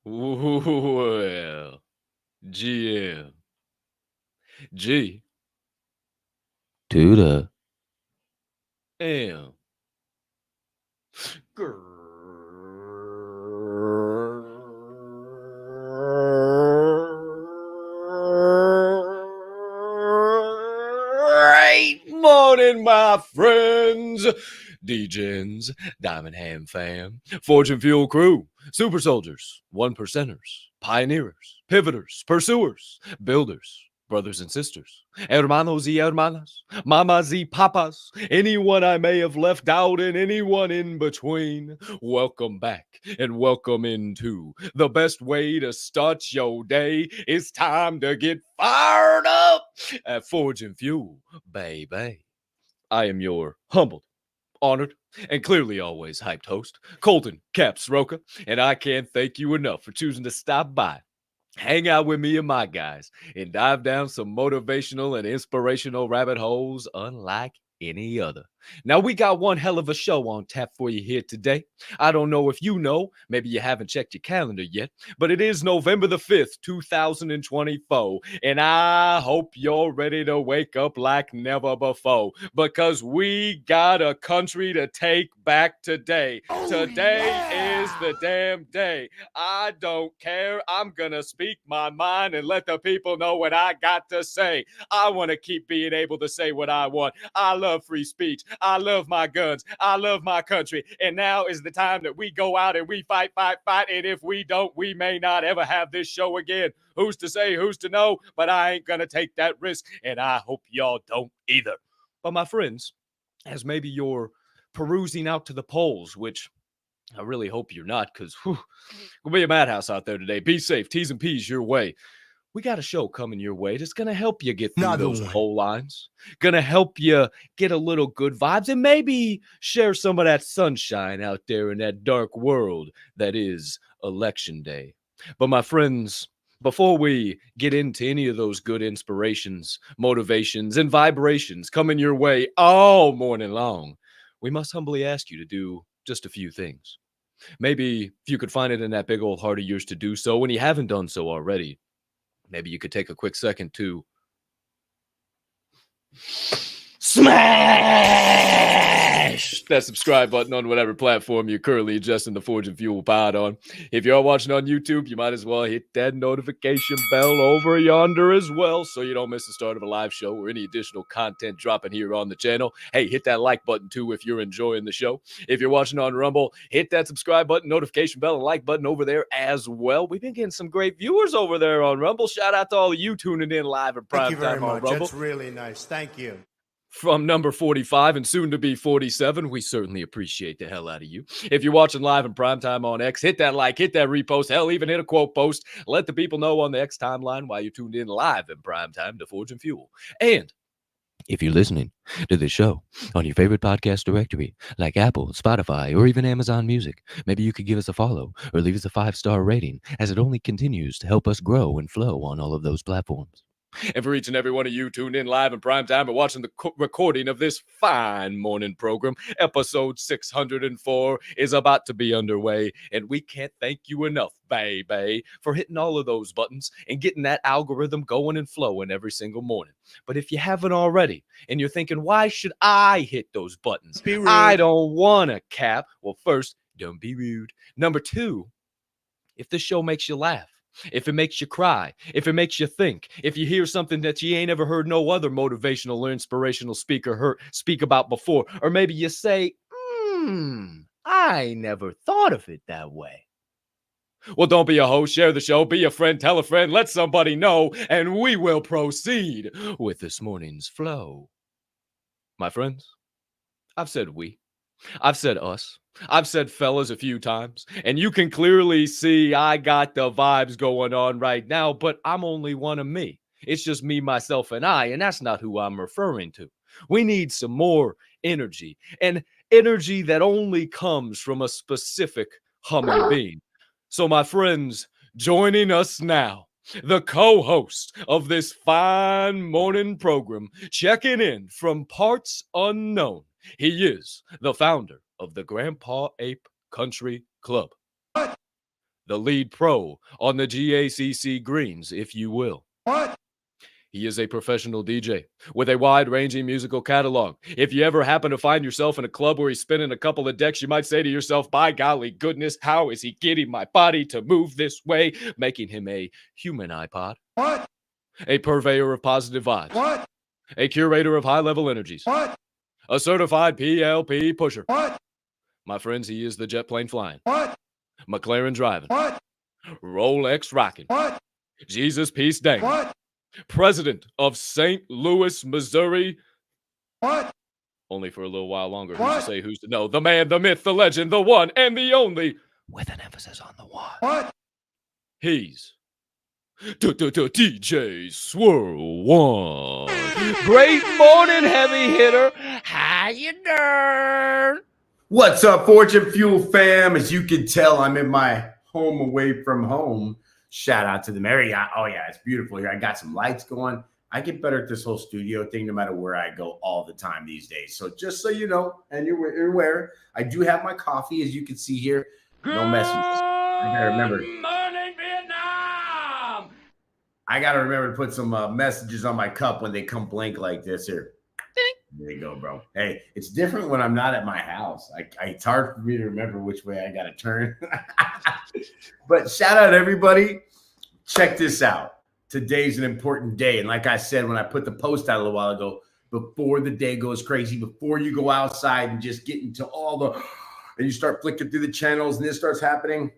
Well, GM, G to the M. Great morning, my friends. D-Gens, Diamond Ham fam, Fortune Fuel crew, super soldiers, one percenters, pioneers, pivoters, pursuers, builders, brothers and sisters, hermanos y hermanas, mamas y papas, anyone I may have left out and anyone in between. Welcome back and welcome into the best way to start your day. It's time to get fired up at Forge and Fuel, baby. I am your humbled, honored, and clearly always hyped host, Colton Capp Swirl One, and I can't thank you enough for choosing to stop by, hang out with me and my guys, and dive down some motivational and inspirational rabbit holes unlike any other. Now, we got one hell of a show on tap for you here today. I don't know if you know, maybe you haven't checked your calendar yet, but it is November the 5th, 2024, and I hope you're ready to wake up like never before, because we got a country to take back today. Today is the damn day. I don't care. I'm gonna speak my mind and let the people know what I got to say. I want to keep being able to say what I want. I love free speech. I love my guns. I love my country. And now is the time that we go out and we fight. And if we don't, we may not ever have this show again. Who's to say, who's to know? But I ain't gonna take that risk. And I hope y'all don't either. But my friends, as maybe you're perusing out to the polls, which I really hope you're not, because it'll be a madhouse out there today. Be safe. T's and P's your way. we got a show coming your way that's going to help you get through Another those one. coal lines, going to help you get a little good vibes, and maybe share some of that sunshine out there in that dark world that is Election Day. But my friends, before we get into any of those good inspirations, motivations, and vibrations coming your way all morning long, we must humbly ask you to do just a few things. Maybe if you could find it in that big old heart of yours to do so, when you haven't done so already, maybe you could take a quick second to smash that subscribe button on whatever platform you're currently adjusting the Forge and Fuel pod on. If you're watching on YouTube, you might as well hit that notification bell over yonder as well, so you don't miss the start of a live show or any additional content dropping here on the channel. Hey, hit that like button too if you're enjoying the show. If you're watching on Rumble, hit that subscribe button, notification bell, and like button over there as well. We've been getting some great viewers over there on Rumble. Shout out to all of you tuning in live in prime time on Rumble. That's really nice. Thank you. From number 45 and soon to be 47, we certainly appreciate the hell out of you. If you're watching live in primetime on X, hit that like, hit that repost, hell, even hit a quote post. Let the people know on the X timeline why you tuned in live in primetime to Forge and Fuel. And if you're listening to this show on your favorite podcast directory, like Apple, Spotify, or even Amazon Music, maybe you could give us a follow or leave us a 5-star rating, as it only continues to help us grow and flow on all of those platforms. And for each and every one of you tuned in live in prime time and watching the recording of this fine morning program, episode 604 is about to be underway, and we can't thank you enough, baby, for hitting all of those buttons and getting that algorithm going and flowing every single morning. But if you haven't already, and you're thinking, why should I hit those buttons? Be rude. I don't want to, Cap. Well, first, don't be rude. Number two, if this show makes you laugh, if it makes you cry, if it makes you think, if you hear something that you ain't ever heard no other motivational or inspirational speaker speak about before, or maybe you say, I never thought of it that way. Well, don't be a host, share the show, be a friend, tell a friend, let somebody know, and we will proceed with this morning's flow. My friends, I've said we. I've said us. I've said fellas a few times, and you can clearly see I got the vibes going on right now, but I'm only one of me. It's just me, myself, and I, and that's not who I'm referring to. We need some more energy, and energy that only comes from a specific humming being. So, my friends, joining us now, the co-host of this fine morning program, checking in from parts unknown. He is the founder of the Grandpa Ape Country Club. What? The lead pro on the GACC greens, if you will. What? He is a professional DJ with a wide-ranging musical catalog. If you ever happen to find yourself in a club where he's spinning a couple of decks, you might say to yourself, by golly goodness, how is he getting my body to move this way? Making him a human iPod. What? A purveyor of positive vibes. What? A curator of high-level energies. What? A certified PLP pusher. What? My friends, he is the jet plane flying. What? McLaren driving. What? Rolex rocking. What? Jesus peace dang. What? President of St. Louis, Missouri. What? Only for a little while longer. What? Who's to say, who's to know? The man, the myth, the legend, the one, and the only. With an emphasis on the one. What? He's DJ Swirl One. Great morning, heavy hitter. How you doing? What's up, Fortune Fuel fam? As you can tell, I'm in my home away from home. Shout out to the Marriott. Oh, yeah, it's beautiful here. I got some lights going. I get better at this whole studio thing no matter where I go all the time these days. So just so you know, and you're aware, I do have my coffee, as you can see here. No messages. I got to remember. Morning, Vietnam. I got to remember to put some messages on my cup when they come blank like this here. There you go, bro. Hey, it's different when I'm not at my house. It's hard for me to remember which way I got to turn. But shout out everybody. Check this out. Today's an important day. And like I said, when I put the post out a little while ago, before the day goes crazy, before you go outside and just get into and you start flicking through the channels and this starts happening,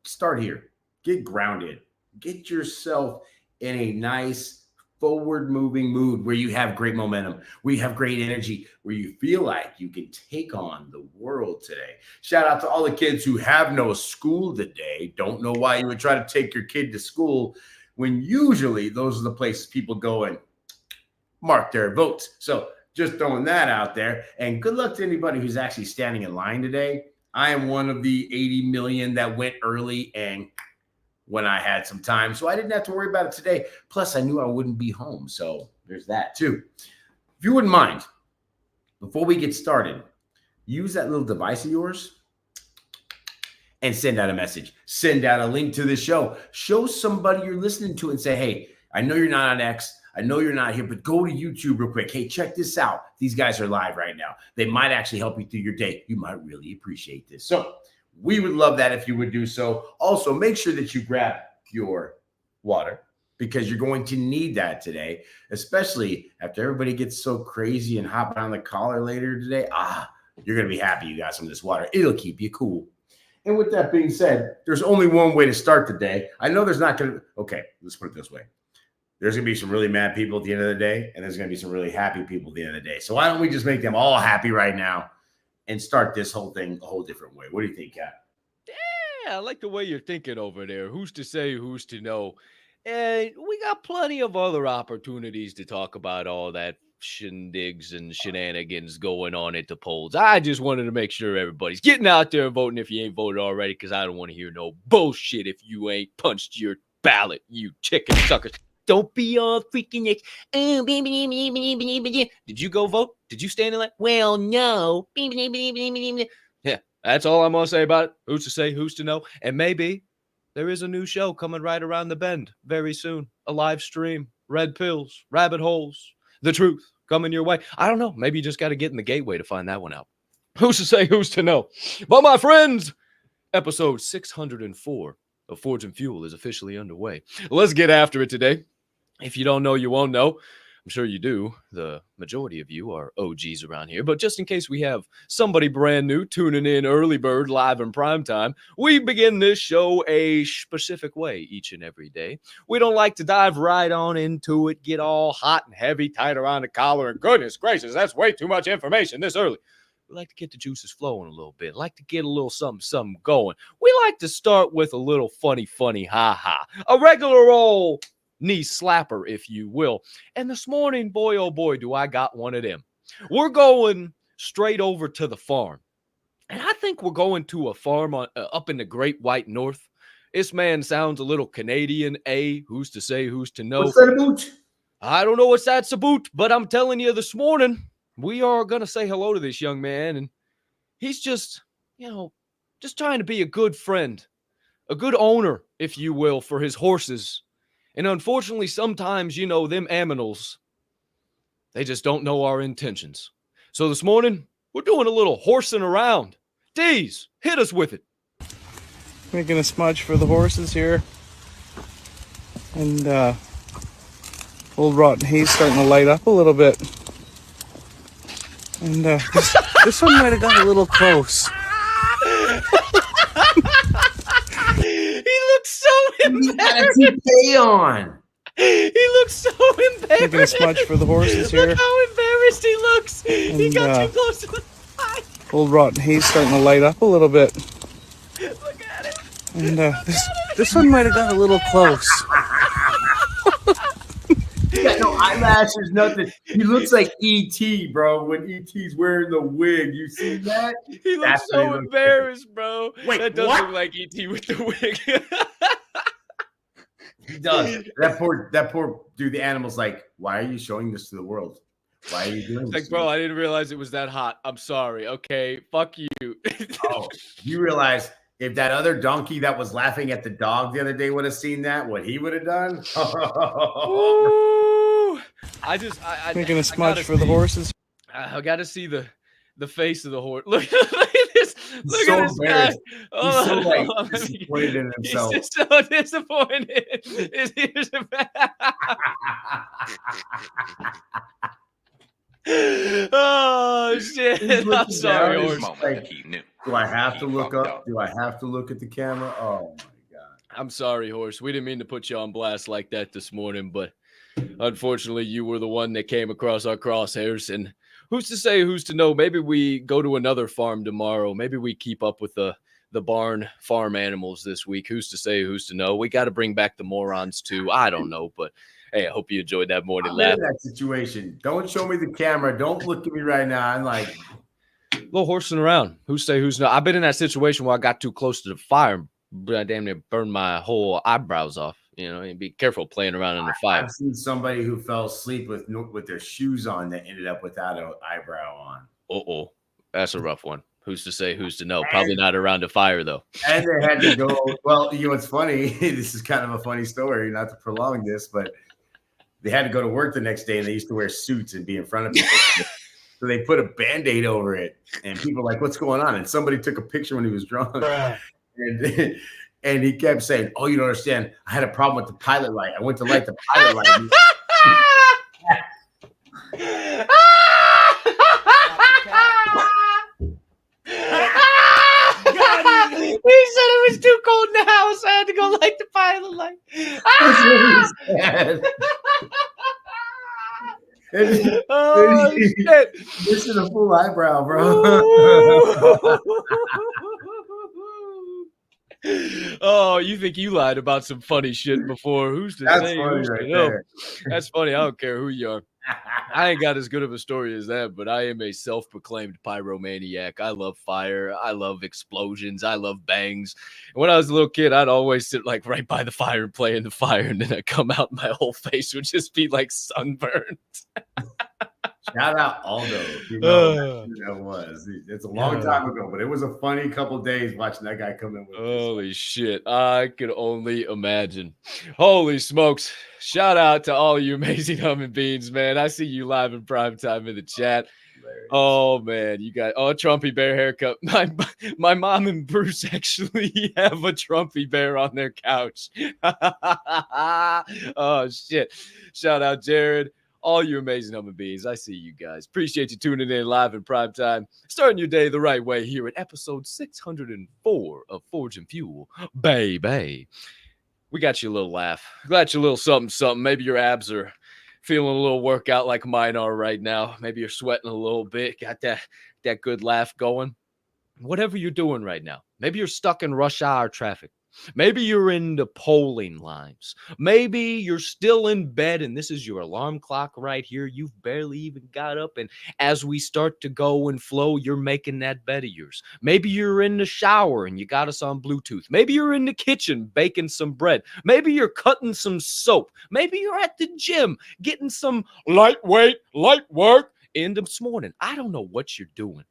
start here. Get grounded. Get yourself in a nice, forward-moving mood where you have great momentum, where you have great energy, where you feel like you can take on the world today. Shout out to all the kids who have no school today. Don't know why you would try to take your kid to school when usually those are the places people go and mark their votes. So just throwing that out there. And good luck to anybody who's actually standing in line today. I am one of the 80 million that went early and when I had some time. So I didn't have to worry about it today. Plus, I knew I wouldn't be home. So there's that too. If you wouldn't mind, before we get started, use that little device of yours and send out a message. Send out a link to the show. Show somebody you're listening to and say, hey, I know you're not on X. I know you're not here, but go to YouTube real quick. Hey, check this out. These guys are live right now. They might actually help you through your day. You might really appreciate this. So we would love that if you would do so. Also, make sure that you grab your water because you're going to need that today, especially after everybody gets so crazy and hop on the collar later today. You're going to be happy you got some of this water. It'll keep you cool. And with that being said, there's only one way to start the day. I know there's not going to, okay, let's put it this way. There's going to be some really mad people at the end of the day, and there's going to be some really happy people at the end of the day. So why don't we just make them all happy right now and start this whole thing a whole different way? What do you think, Capp? Yeah, I like the way you're thinking over there. Who's to say, who's to know? And we got plenty of other opportunities to talk about all that shindigs and shenanigans going on at the polls. I just wanted to make sure everybody's getting out there and voting if you ain't voted already, because I don't want to hear no bullshit if you ain't punched your ballot, you chicken suckers. Don't be all freaking like, oh, did you go vote? Did you stand in line? Well, no. Yeah, that's all I'm going to say about it. Who's to say, who's to know? And maybe there is a new show coming right around the bend very soon. A live stream, red pills, rabbit holes, the truth coming your way. I don't know. Maybe you just got to get in the gateway to find that one out. Who's to say, who's to know? But my friends, episode 604 of Forge and Fuel is officially underway. Let's get after it today. If you don't know, you won't know. I'm sure you do. The majority of you are OGs around here. But just in case we have somebody brand new tuning in early bird live in prime time, we begin this show a specific way each and every day. We don't like to dive right on into it, get all hot and heavy, tight around the collar, and goodness gracious, that's way too much information this early. We like to get the juices flowing a little bit, like to get a little something going. We like to start with a little funny, ha-ha, a regular old knee slapper, if you will. And this morning, boy, oh boy, do I got one of them. We're going straight over to the farm. And I think we're going to a farm up in the Great White North. This man sounds a little Canadian, who's to say, who's to know? What's that about? I don't know what's that's about, but I'm telling you this morning, we are going to say hello to this young man. And he's just, just trying to be a good friend, a good owner, if you will, for his horses. And unfortunately, sometimes, them aminals, they just don't know our intentions. So this morning, we're doing a little horsing around. Deez, hit us with it. Making a smudge for the horses here. And old rotten hay's starting to light up a little bit. And this one might have got a little close. He looks so embarrassed. On. He looks so embarrassed. Making a smudge for the horses here. Look how embarrassed he looks. He And, got too close to the fire. Old rotten hay's starting to light up a little bit. Look at it. And this one might have got a little close. He got no eyelashes, nothing. He looks like E.T., bro. When E.T.'s wearing the wig, you see that? He looks That's what he so looks embarrassed, bro. Wait, that does what? look like E.T. with the wig. He does. That poor dude, the animal's like, why are you showing this to the world? Why are you doing this? Like, bro, I didn't realize it was that hot. I'm sorry. Okay, fuck you. Oh, you realize if that other donkey that was laughing at the dog the other day would have seen that, what he would have done? Ooh. I Making a smudge for the horses. I got to see the face of the horse. Look at this. Look so at this guy. embarrassed. He's so like disappointed in himself. He's just so disappointed. His ears are back. Oh shit! I'm sorry, horse. Like, do I have to look up? Do I have to look at the camera? Oh my god! I'm sorry, horse. We didn't mean to put you on blast like that this morning, but unfortunately, you were the one that came across our crosshairs. And who's to say, who's to know? Maybe we go to another farm tomorrow. Maybe we keep up with the the barn farm animals this week. Who's to say, who's to know? We got to bring back the morons too. I don't know, but hey, I hope you enjoyed that morning I'm laugh. in that situation. Don't show me the camera. Don't look at me right now. I'm like, A little horsing around. Who's say, who's not? I've been in that situation where I got too close to the fire, but I damn near burned my whole eyebrows off. You know, and be careful playing around in the fire. I've seen somebody who fell asleep with their shoes on that ended up without an eyebrow on. Uh-oh. That's a rough one. Who's to say, who's to know? Probably not around a fire, though. And they had to go, well, you know, it's funny. This is kind of a funny story, not to prolong this, but they had to go to work the next day and they used to wear suits and be in front of people. So they put a Band-Aid over it and people were like, what's going on? And somebody took a picture when he was drunk. And he kept saying, oh, you don't understand. I had a problem with the pilot light. I went to light the pilot light. He said it was too cold in the house. I had to go light the pilot light. Oh, shit. This is a full eyebrow, bro. Oh, you think you lied about some funny shit before? Who's to That's say? funny Who's right to know? there. That's funny. I don't care who you are. I ain't got as good of a story as that, but I am a self-proclaimed pyromaniac. I love fire. I love explosions. I love bangs. And when I was a little kid, I'd always sit like right by the fire and play in the fire, and then I'd come out and my whole face would just be like sunburned. Shout out Aldo. You know who that was. It's a long time ago, but it was a funny couple days watching that guy come in with holy shit. I could only imagine. Holy smokes. Shout out to all you amazing humming beans, man. I see you live in prime time in the chat. Hilarious. Oh man, you got Trumpy Bear haircut. My mom and Bruce actually have a Trumpy Bear on their couch. Oh shit. Shout out Jared. All you amazing human beings. I see you guys. Appreciate you tuning in live in prime time. Starting your day the right way here at episode 604 of Forge and Fuel. Baby. We got you a little laugh. Got you a little something. Maybe your abs are feeling a little workout like mine are right now. Maybe you're sweating a little bit. Got that good laugh going. Whatever you're doing right now. Maybe you're stuck in rush hour traffic. Maybe you're in the polling lines. Maybe you're still in bed and this is your alarm clock right here. You've barely even got up. And as we start to go and flow, you're making that bed of yours. Maybe you're in the shower and you got us on Bluetooth. Maybe you're in the kitchen baking some bread. Maybe you're cutting some soap. Maybe you're at the gym getting some light work in this morning. I don't know what you're doing.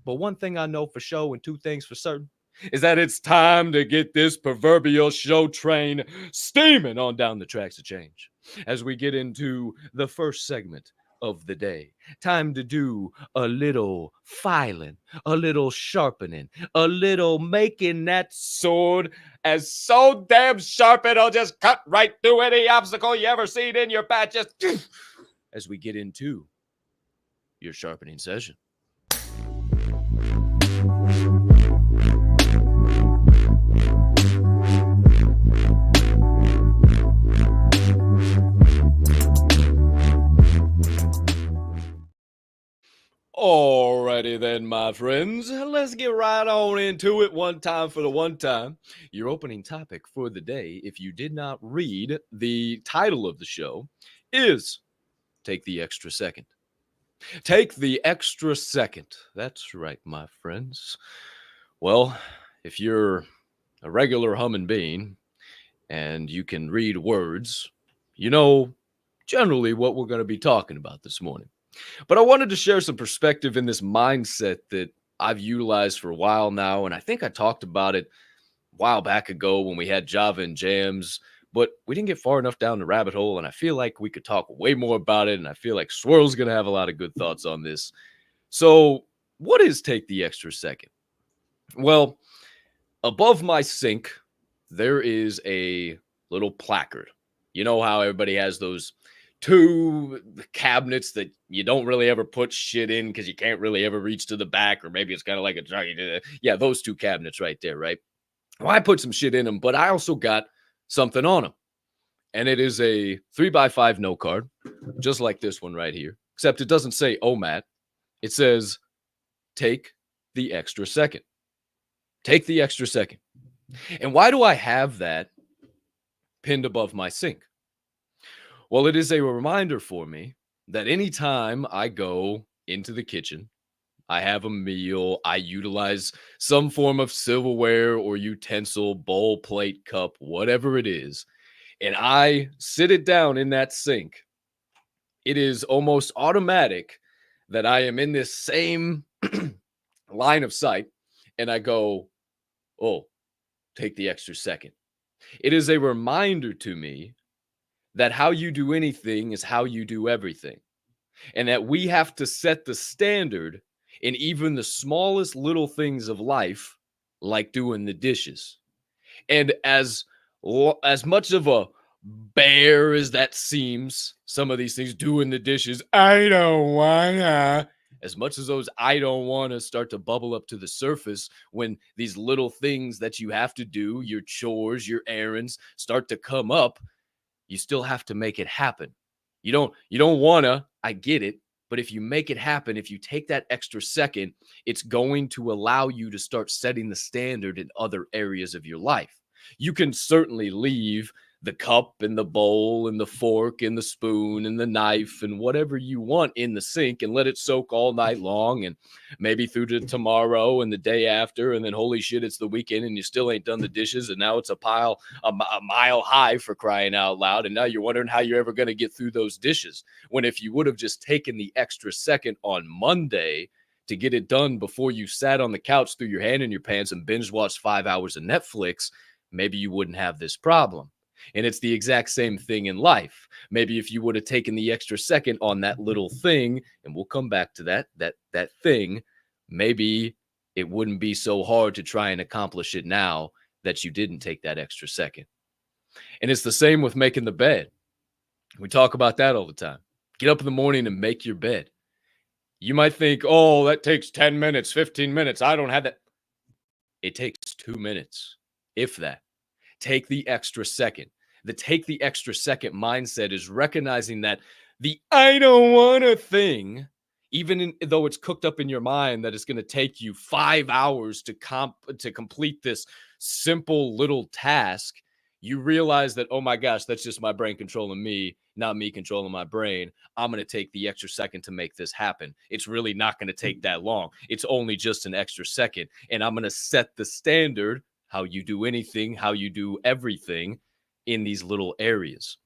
But one thing I know for sure and two things for certain is that it's time to get this proverbial show train steaming on down the tracks of change. As we get into the first segment of the day, time to do a little filing, a little sharpening, a little making that sword as so damn sharp it'll just cut right through any obstacle you ever seen in your path. Just as we get into your sharpening session. Alrighty then, my friends, let's get right on into it one time for the one time. Your opening topic for the day, if you did not read the title of the show, is Take the Extra Second. Take the extra second. That's right, my friends. Well, if you're a regular human being and you can read words, you know generally what we're going to be talking about this morning. But I wanted to share some perspective in this mindset that I've utilized for a while now. And I think I talked about it a while back ago when we had Java and Jams, but we didn't get far enough down the rabbit hole. And I feel like we could talk way more about it. And I feel like Swirl's going to have a lot of good thoughts on this. So what is Take the Extra Second? Well, above my sink, there is a little placard. You know how everybody has those two cabinets that you don't really ever put shit in because you can't really ever reach to the back, or maybe it's kind of like a yeah, those two cabinets right there, right? Well, I put some shit in them, but I also got something on them, and it is a 3x5 note card, just like this one right here, except it doesn't say OMAT. It says take the extra second. Take the extra second. And why do I have that pinned above my sink? Well, it is a reminder for me that anytime I go into the kitchen, I have a meal, I utilize some form of silverware or utensil, bowl, plate, cup, whatever it is, and I sit it down in that sink, it is almost automatic that I am in this same line of sight and I go, oh, take the extra second. It is a reminder to me that how you do anything is how you do everything, and that we have to set the standard in even the smallest little things of life, like doing the dishes. And as much of a bear as that seems, some of these things, doing the dishes, I don't wanna. As much as those I don't wanna start to bubble up to the surface when these little things that you have to do, your chores, your errands, start to come up, you still have to make it happen. You don't wanna, I get it, but if you make it happen, if you take that extra second, it's going to allow you to start setting the standard in other areas of your life. You can certainly leave the cup and the bowl and the fork and the spoon and the knife and whatever you want in the sink and let it soak all night long and maybe through to tomorrow and the day after, and then holy shit, it's the weekend and you still ain't done the dishes and now it's a pile a mile high, for crying out loud, and now you're wondering how you're ever going to get through those dishes, when if you would have just taken the extra second on Monday to get it done before you sat on the couch, threw your hand in your pants and binge watched 5 hours of Netflix, maybe you wouldn't have this problem. And it's the exact same thing in life. Maybe if you would have taken the extra second on that little thing, and we'll come back to that thing, maybe it wouldn't be so hard to try and accomplish it now that you didn't take that extra second. And it's the same with making the bed. We talk about that all the time. Get up in the morning and make your bed. You might think, oh, that takes 10 minutes, 15 minutes. I don't have that. It takes 2 minutes, if that. Take the extra second. The take the extra second mindset is recognizing that the I don't want to thing, though it's cooked up in your mind that it's going to take you 5 hours to complete this simple little task, you realize that, oh my gosh, that's just my brain controlling me, not me controlling my brain. I'm going to take the extra second to make this happen. It's really not going to take that long. It's only just an extra second. And I'm going to set the standard, how you do anything, how you do everything in these little areas.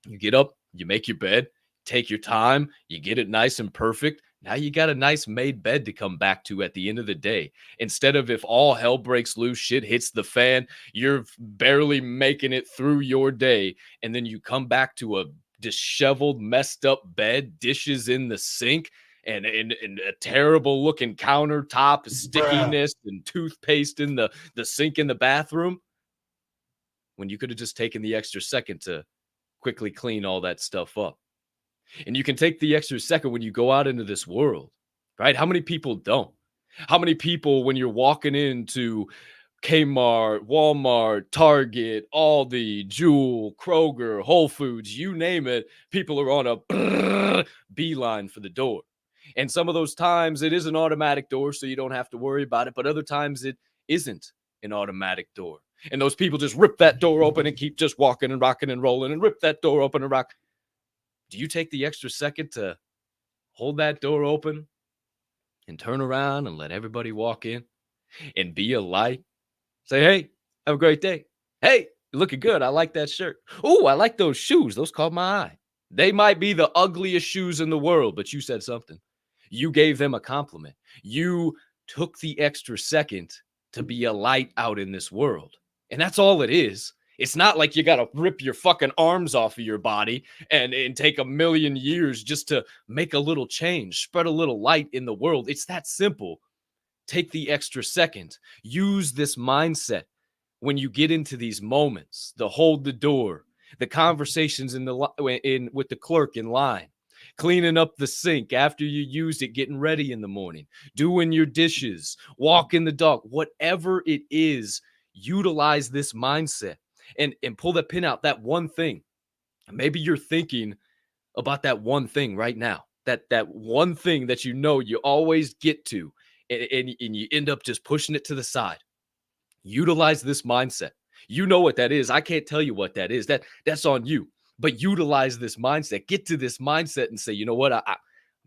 You get up, you make your bed, take your time, you get it nice and perfect. Now you got a nice made bed to come back to at the end of the day. Instead of if all hell breaks loose, shit hits the fan, you're barely making it through your day, and then you come back to a disheveled, messed up bed, dishes in the sink, and a terrible looking countertop, stickiness, and toothpaste in the sink in the bathroom, when you could have just taken the extra second to quickly clean all that stuff up. And you can take the extra second when you go out into this world, right? How many people don't? How many people, when you're walking into Kmart, Walmart, Target, Aldi, Jewel, Kroger, Whole Foods, you name it, people are on a beeline for the door. And some of those times it is an automatic door, so you don't have to worry about it. But other times it isn't an automatic door. And those people just rip that door open and keep just walking and rocking and rolling and rip that door open and rock. Do you take the extra second to hold that door open and turn around and let everybody walk in and be a light? Say, hey, have a great day. Hey, you're looking good. I like that shirt. Oh, I like those shoes. Those caught my eye. They might be the ugliest shoes in the world, but you said something. You gave them a compliment. You took the extra second to be a light out in this world. And that's all it is. It's not like you got to rip your fucking arms off of your body and take a million years just to make a little change, spread a little light in the world. It's that simple. Take the extra second. Use this mindset when you get into these moments, the hold the door, the conversations with the clerk in line, cleaning up the sink after you use it, getting ready in the morning, doing your dishes, walking the dog, whatever it is, utilize this mindset and pull that pin out, that one thing. Maybe you're thinking about that one thing right now, that one thing that you know you always get to, and you end up just pushing it to the side. Utilize this mindset. You know what that is. I can't tell you what that is. That's on you. But utilize this mindset. Get to this mindset and say, you know what? I'm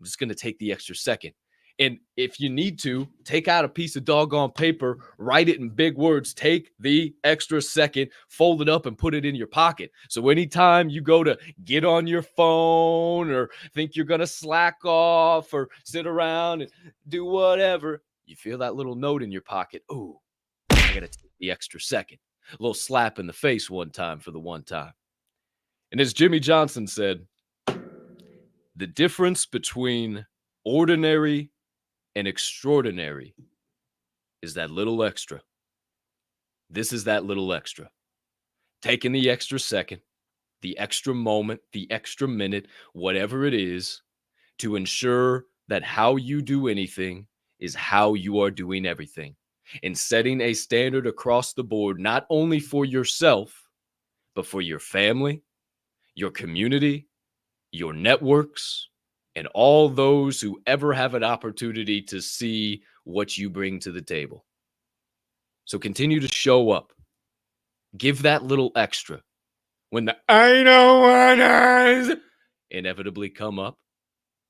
just going to take the extra second. And if you need to, take out a piece of doggone paper, write it in big words, take the extra second, fold it up and put it in your pocket. So anytime you go to get on your phone or think you're going to slack off or sit around and do whatever, you feel that little note in your pocket. Ooh, I got to take the extra second. A little slap in the face one time for the one time. And as Jimmy Johnson said, the difference between ordinary and extraordinary is that little extra. This is that little extra. Taking the extra second, the extra moment, the extra minute, whatever it is, to ensure that how you do anything is how you are doing everything. And setting a standard across the board, not only for yourself, but for your family, your community, your networks, and all those who ever have an opportunity to see what you bring to the table. So continue to show up. Give that little extra. When the I know what is inevitably come up,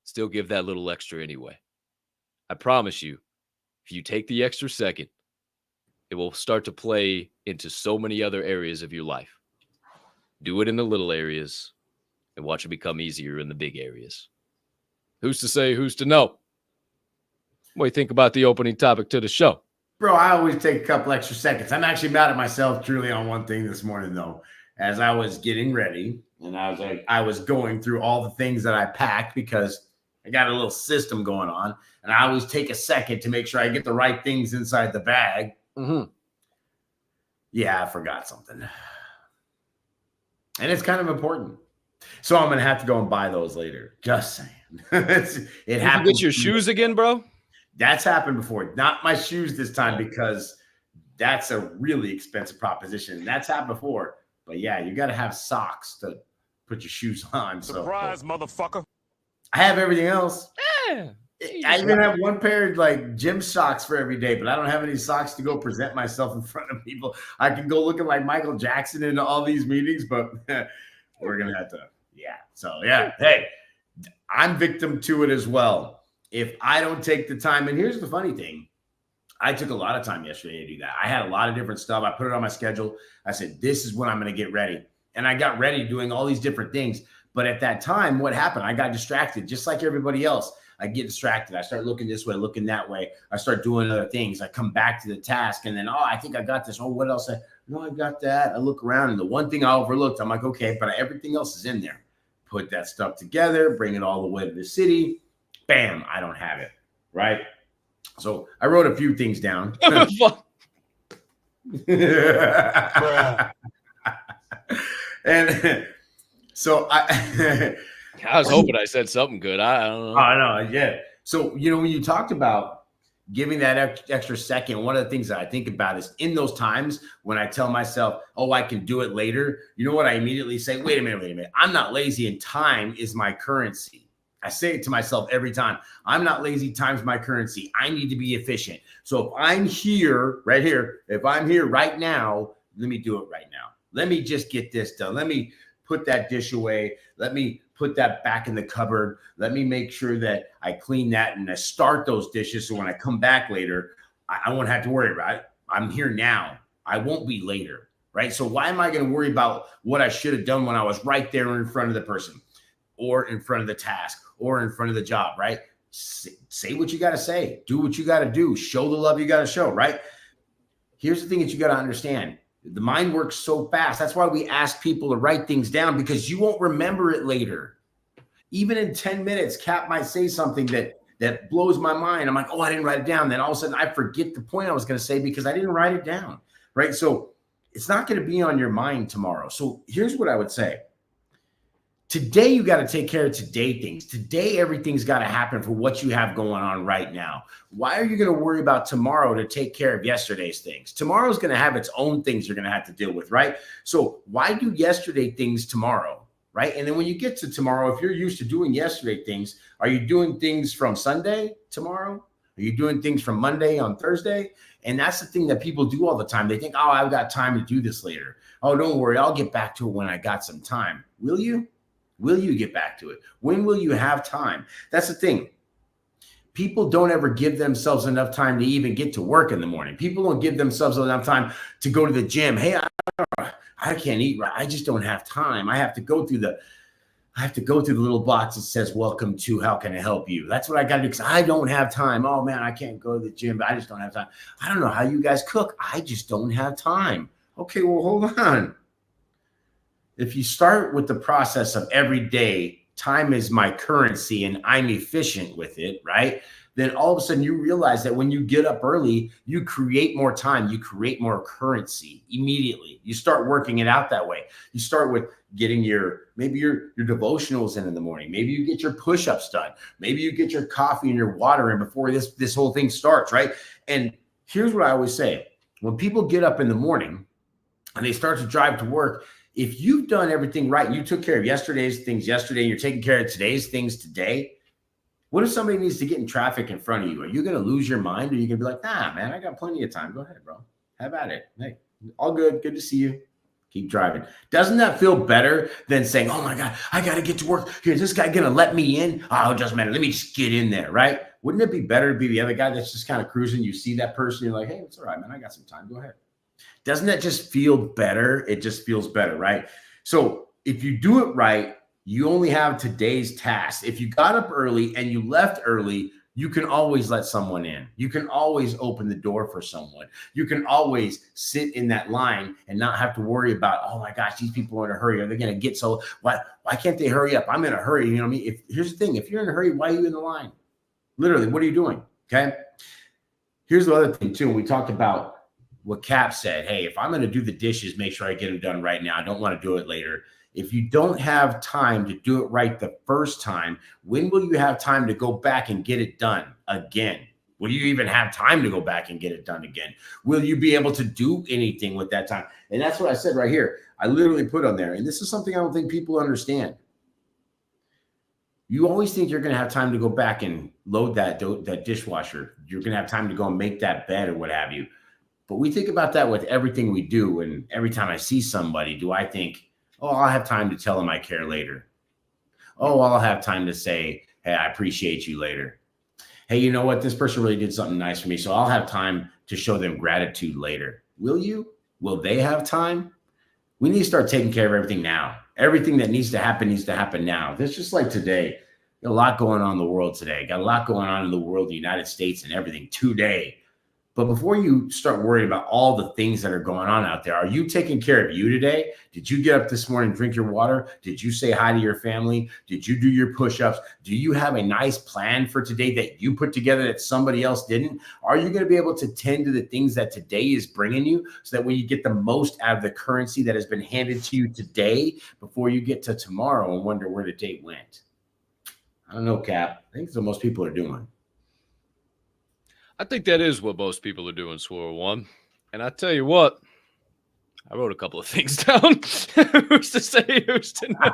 still give that little extra anyway. I promise you, if you take the extra second, it will start to play into so many other areas of your life. Do it in the little areas and watch it become easier in the big areas. Who's to say, who's to know? What do you think about the opening topic to the show? Bro, I always take a couple extra seconds. I'm actually mad at myself truly on one thing this morning, though. As I was getting ready and I was going through all the things that I packed because I got a little system going on. And I always take a second to make sure I get the right things inside the bag. Mm-hmm. Yeah, I forgot something. And it's kind of important. So I'm going to have to go and buy those later. Just saying. It happened. You get your shoes again, bro? That's happened before. Not my shoes this time because that's a really expensive proposition. That's happened before. But yeah, you got to have socks to put your shoes on. Surprise, motherfucker. I have everything else. Yeah. I even have one pair of like gym socks for every day, but I don't have any socks to go present myself in front of people. I can go looking like Michael Jackson in all these meetings, but we're going to have to. Yeah. So yeah. Hey, I'm victim to it as well. If I don't take the time, and here's the funny thing, I took a lot of time yesterday to do that. I had a lot of different stuff. I put it on my schedule. I said, this is when I'm going to get ready. And I got ready doing all these different things. But at that time, what happened? I got distracted just like everybody else. I get distracted. I start looking this way, looking that way. I start doing other things. I come back to the task and then, I think I got this. Oh, what else? I got that. I look around and the one thing I overlooked, I'm like, okay, but everything else is in there. Put that stuff together, bring it all the way to the city. Bam, I don't have it, right? So I wrote a few things down. And so I was hoping I said something good. I don't know. I know, yeah. So, when you talked about giving that extra second, one of the things that I think about is in those times when I tell myself, I can do it later, you know what I immediately say? Wait a minute. I'm not lazy and time is my currency. I say it to myself every time. I'm not lazy. Time's my currency. I need to be efficient. So if I'm here, right here, if I'm here right now, let me do it right now. Let me just get this done. Let me put that dish away. Let me put that back in the cupboard. Let me make sure that I clean that and I start those dishes. So when I come back later, I won't have to worry about it. I'm here now. I won't be later, right? So why am I going to worry about what I should have done when I was right there in front of the person or in front of the task or in front of the job, right? Say what you got to say. Do what you got to do. Show the love you got to show, right? Here's the thing that you got to understand. The mind works so fast. That's why we ask people to write things down because you won't remember it later. Even in 10 minutes, Capp might say something that blows my mind. I'm like, I didn't write it down. Then all of a sudden I forget the point I was going to say because I didn't write it down, right? So it's not going to be on your mind tomorrow. So here's what I would say. Today, you got to take care of today things. Today, everything's got to happen for what you have going on right now. Why are you going to worry about tomorrow to take care of yesterday's things? Tomorrow's going to have its own things you're going to have to deal with, right? So why do yesterday things tomorrow, right? And then when you get to tomorrow, if you're used to doing yesterday things, are you doing things from Sunday tomorrow? Are you doing things from Monday on Thursday? And that's the thing that people do all the time. They think, oh, I've got time to do this later. Oh, don't worry, I'll get back to it when I got some time. Will you? Will you get back to it? When will you have time? That's the thing. People don't ever give themselves enough time to even get to work in the morning. People don't give themselves enough time to go to the gym. Hey, I can't eat right. I just don't have time. I have to go through the little box that says, welcome to How Can I Help You? That's what I got to do because I don't have time. Oh, man, I can't go to the gym. I just don't have time. I don't know how you guys cook. I just don't have time. Okay, well, hold on. If you start with the process of every day, time is my currency and I'm efficient with it, right? Then all of a sudden you realize that when you get up early, you create more time, you create more currency immediately. You start working it out that way. You start with getting maybe your devotionals in the morning. Maybe you get your push-ups done. Maybe you get your coffee and your water in before this whole thing starts, right? And here's what I always say. When people get up in the morning and they start to drive to work, if you've done everything right, you took care of yesterday's things yesterday, and you're taking care of today's things today. What if somebody needs to get in traffic in front of you? Are you going to lose your mind, or are you going to be like, nah, man, I got plenty of time. Go ahead, bro. Have at it. Hey, all good. Good to see you. Keep driving. Doesn't that feel better than saying, oh my God, I got to get to work. Here, is this guy going to let me in? Oh, just a minute. Let me just get in there, right? Wouldn't it be better to be the other guy that's just kind of cruising? You see that person, you're like, hey, it's all right, man. I got some time. Go ahead. Doesn't that just feel better? It just feels better, right? So if you do it right, you only have today's task. If you got up early and you left early, you can always let someone in. You can always open the door for someone. You can always sit in that line and not have to worry about, oh my gosh, these people are in a hurry. Are they going to get so, why can't they hurry up? I'm in a hurry. You know what I mean? Here's the thing. If you're in a hurry, why are you in the line? Literally, what are you doing? Okay. Here's the other thing too. We talked about what Capp said. Hey, if I'm going to do the dishes, make sure I get them done right now. I don't want to do it later. If you don't have time to do it right the first time, when will you have time to go back and get it done again? Will you even have time to go back and get it done again? Will you be able to do anything with that time? And that's what I said right here. I literally put on there, and this is something I don't think people understand. You always think you're going to have time to go back and load that dishwasher. You're going to have time to go and make that bed or what have you. But we think about that with everything we do. And every time I see somebody, do I think, oh, I'll have time to tell them I care later. Oh, I'll have time to say, hey, I appreciate you later. Hey, you know what? This person really did something nice for me, so I'll have time to show them gratitude later. Will you? Will they have time? We need to start taking care of everything now. Everything that needs to happen now. That's just like today. Got a lot going on in the world today. Got a lot going on in the world, the United States, and everything today. But before you start worrying about all the things that are going on out there, are you taking care of you today? Did you get up this morning, drink your water? Did you say hi to your family? Did you do your push-ups? Do you have a nice plan for today that you put together that somebody else didn't? Are you going to be able to tend to the things that today is bringing you so that when you get the most out of the currency that has been handed to you today before you get to tomorrow and wonder where the date went? I don't know, Cap. I think that's what most people are doing. I think that is what most people are doing, Swirl One. And I tell you what, I wrote a couple of things down. Who's to say, who's to know?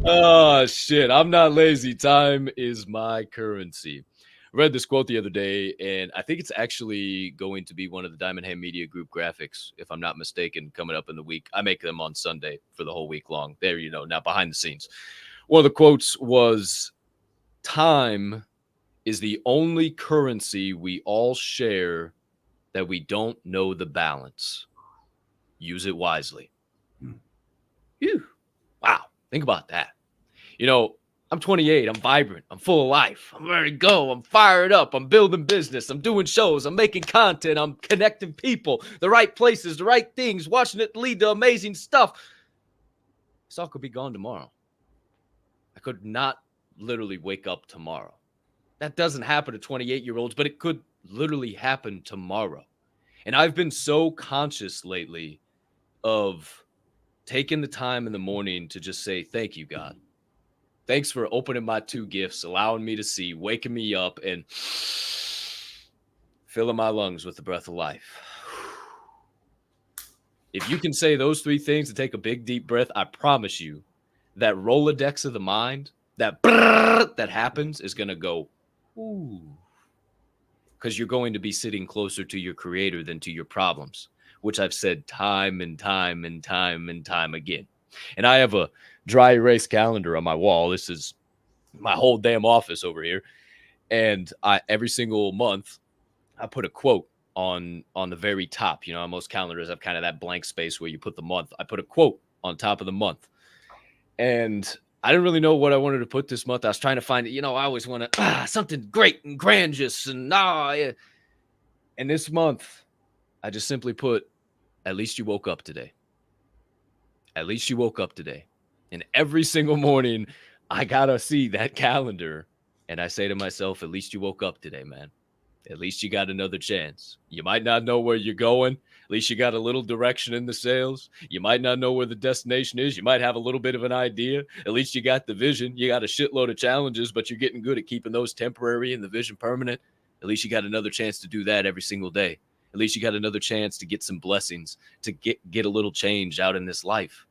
Oh, shit. I'm not lazy. Time is my currency. I read this quote the other day, and I think it's actually going to be one of the Diamond Hand Media Group graphics, if I'm not mistaken, coming up in the week. I make them on Sunday for the whole week long. There, you know, now behind the scenes. One of the quotes was, time is the only currency we all share that we don't know the balance. Use it wisely. Whew. Wow. Think about that. You know, I'm 28. I'm vibrant. I'm full of life. I'm ready to go. I'm fired up. I'm building business. I'm doing shows. I'm making content. I'm connecting people, the right places, the right things, watching it lead to amazing stuff. This all could be gone tomorrow. I could not literally wake up tomorrow. That doesn't happen to 28-year-olds, but it could literally happen tomorrow. And I've been so conscious lately of taking the time in the morning to just say, thank you, God. Thanks for opening my two gifts, allowing me to see, waking me up, and filling my lungs with the breath of life. If you can say those three things and take a big, deep breath, I promise you that Rolodex of the mind, that happens is going to go Ooh. Because you're going to be sitting closer to your creator than to your problems, which I've said time and time and time and time again. And I have a dry erase calendar on my wall. This is my whole damn office over here. And every single month, I put a quote on the very top. You know, on most calendars have kind of that blank space where you put the month. I put a quote on top of the month. And I didn't really know what I wanted to put this month. I was trying to find, I always want to, something great and grandiose. And yeah. And this month, I just simply put, at least you woke up today. At least you woke up today. And every single morning, I got to see that calendar. And I say to myself, at least you woke up today, man. At least you got another chance. You might not know where you're going. At least you got a little direction in the sails. You might not know where the destination is. You might have a little bit of an idea. At least you got the vision. You got a shitload of challenges, but you're getting good at keeping those temporary and the vision permanent. At least you got another chance to do that every single day. At least you got another chance to get some blessings, to get a little change out in this life.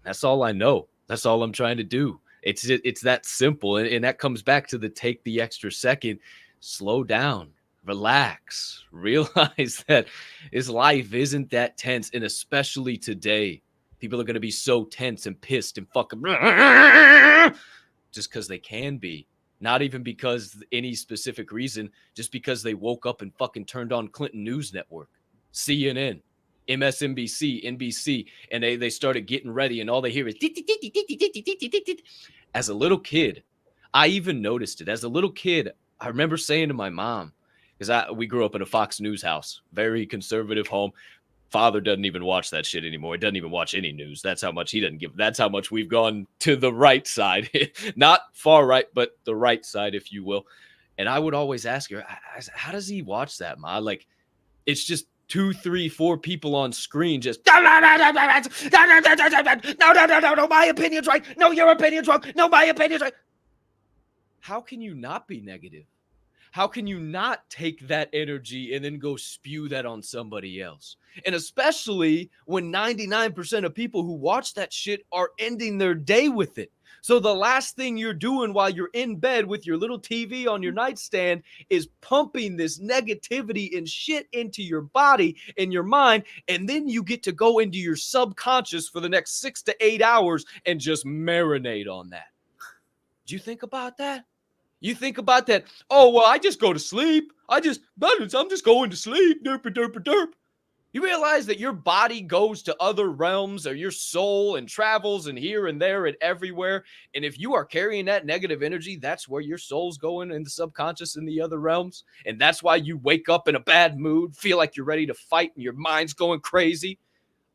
That's all I know. That's all I'm trying to do. It's that simple. And that comes back to take the extra second, slow down. Relax, realize that his life isn't that tense. And especially today, people are going to be so tense and pissed and fucking just because they can be. Not even because any specific reason, just because they woke up and fucking turned on Clinton News Network, CNN, MSNBC, NBC, and they started getting ready and all they hear is as a little kid. I even noticed it. As a little kid, I remember saying to my mom, because we grew up in a Fox News house, very conservative home. Father doesn't even watch that shit anymore. He doesn't even watch any news. That's how much he doesn't give. That's how much we've gone to the right side. Not far right, but the right side, if you will. And I would always ask her, how does he watch that, Ma? Like, it's just 2, 3, 4 people on screen just no, my opinion's right. No, your opinion's wrong. No, my opinion's right. How can you not be negative? How can you not take that energy and then go spew that on somebody else? And especially when 99% of people who watch that shit are ending their day with it. So the last thing you're doing while you're in bed with your little TV on your nightstand is pumping this negativity and shit into your body and your mind. And then you get to go into your subconscious for the next 6 to 8 hours and just marinate on that. Do you think about that? You think about that. Oh, well, I just go to sleep. I'm just going to sleep. Derp, derp, derp. You realize that your body goes to other realms, or your soul, and travels and here and there and everywhere. And if you are carrying that negative energy, that's where your soul's going in the subconscious in the other realms. And that's why you wake up in a bad mood, feel like you're ready to fight, and your mind's going crazy.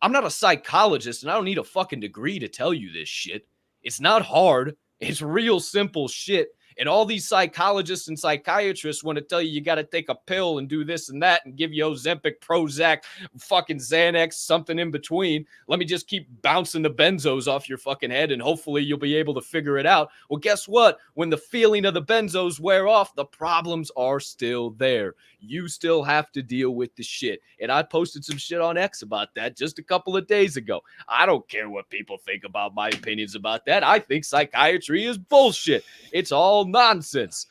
I'm not a psychologist, and I don't need a fucking degree to tell you this shit. It's not hard. It's real simple shit. And all these psychologists and psychiatrists want to tell you got to take a pill and do this and that and give you Ozempic, Prozac, fucking Xanax, something in between. Let me just keep bouncing the benzos off your fucking head and hopefully you'll be able to figure it out. Well, guess what? When the feeling of the benzos wear off, the problems are still there. You still have to deal with the shit. And I posted some shit on X about that just a couple of days ago. I don't care what people think about my opinions about that. I think psychiatry is bullshit. It's all nonsense.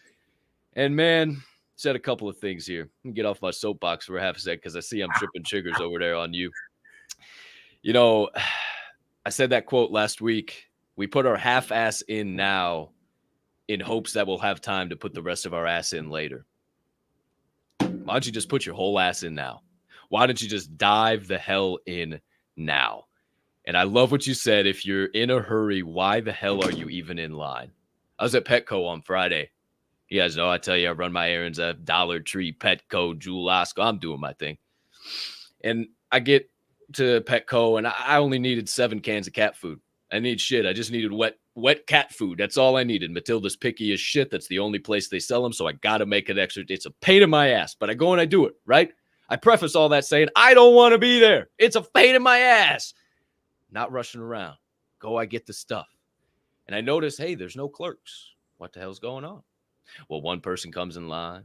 And man, said a couple of things here. Let me get off my soapbox for a half a sec because I see I'm tripping triggers over there on you. You know, I said that quote last week. We put our half ass in now in hopes that we'll have time to put the rest of our ass in later. Why don't you just put your whole ass in now? Why don't you just dive the hell in now? And I love what you said. If you're in a hurry, why the hell are you even in line? I was at Petco on Friday. You guys know I tell you I run my errands at Dollar Tree, Petco, Jewel Osco. I'm doing my thing. And I get to Petco, and I only needed 7 cans of cat food. I need shit. I just needed wet cat food. That's all I needed. Matilda's picky as shit. That's the only place they sell them, so I got to make it extra. It's a pain in my ass, but I go and I do it, right? I preface all that saying, I don't want to be there. It's a pain in my ass. Not rushing around. Go, I get the stuff. And I notice, hey, there's no clerks. What the hell's going on? Well, one person comes in line.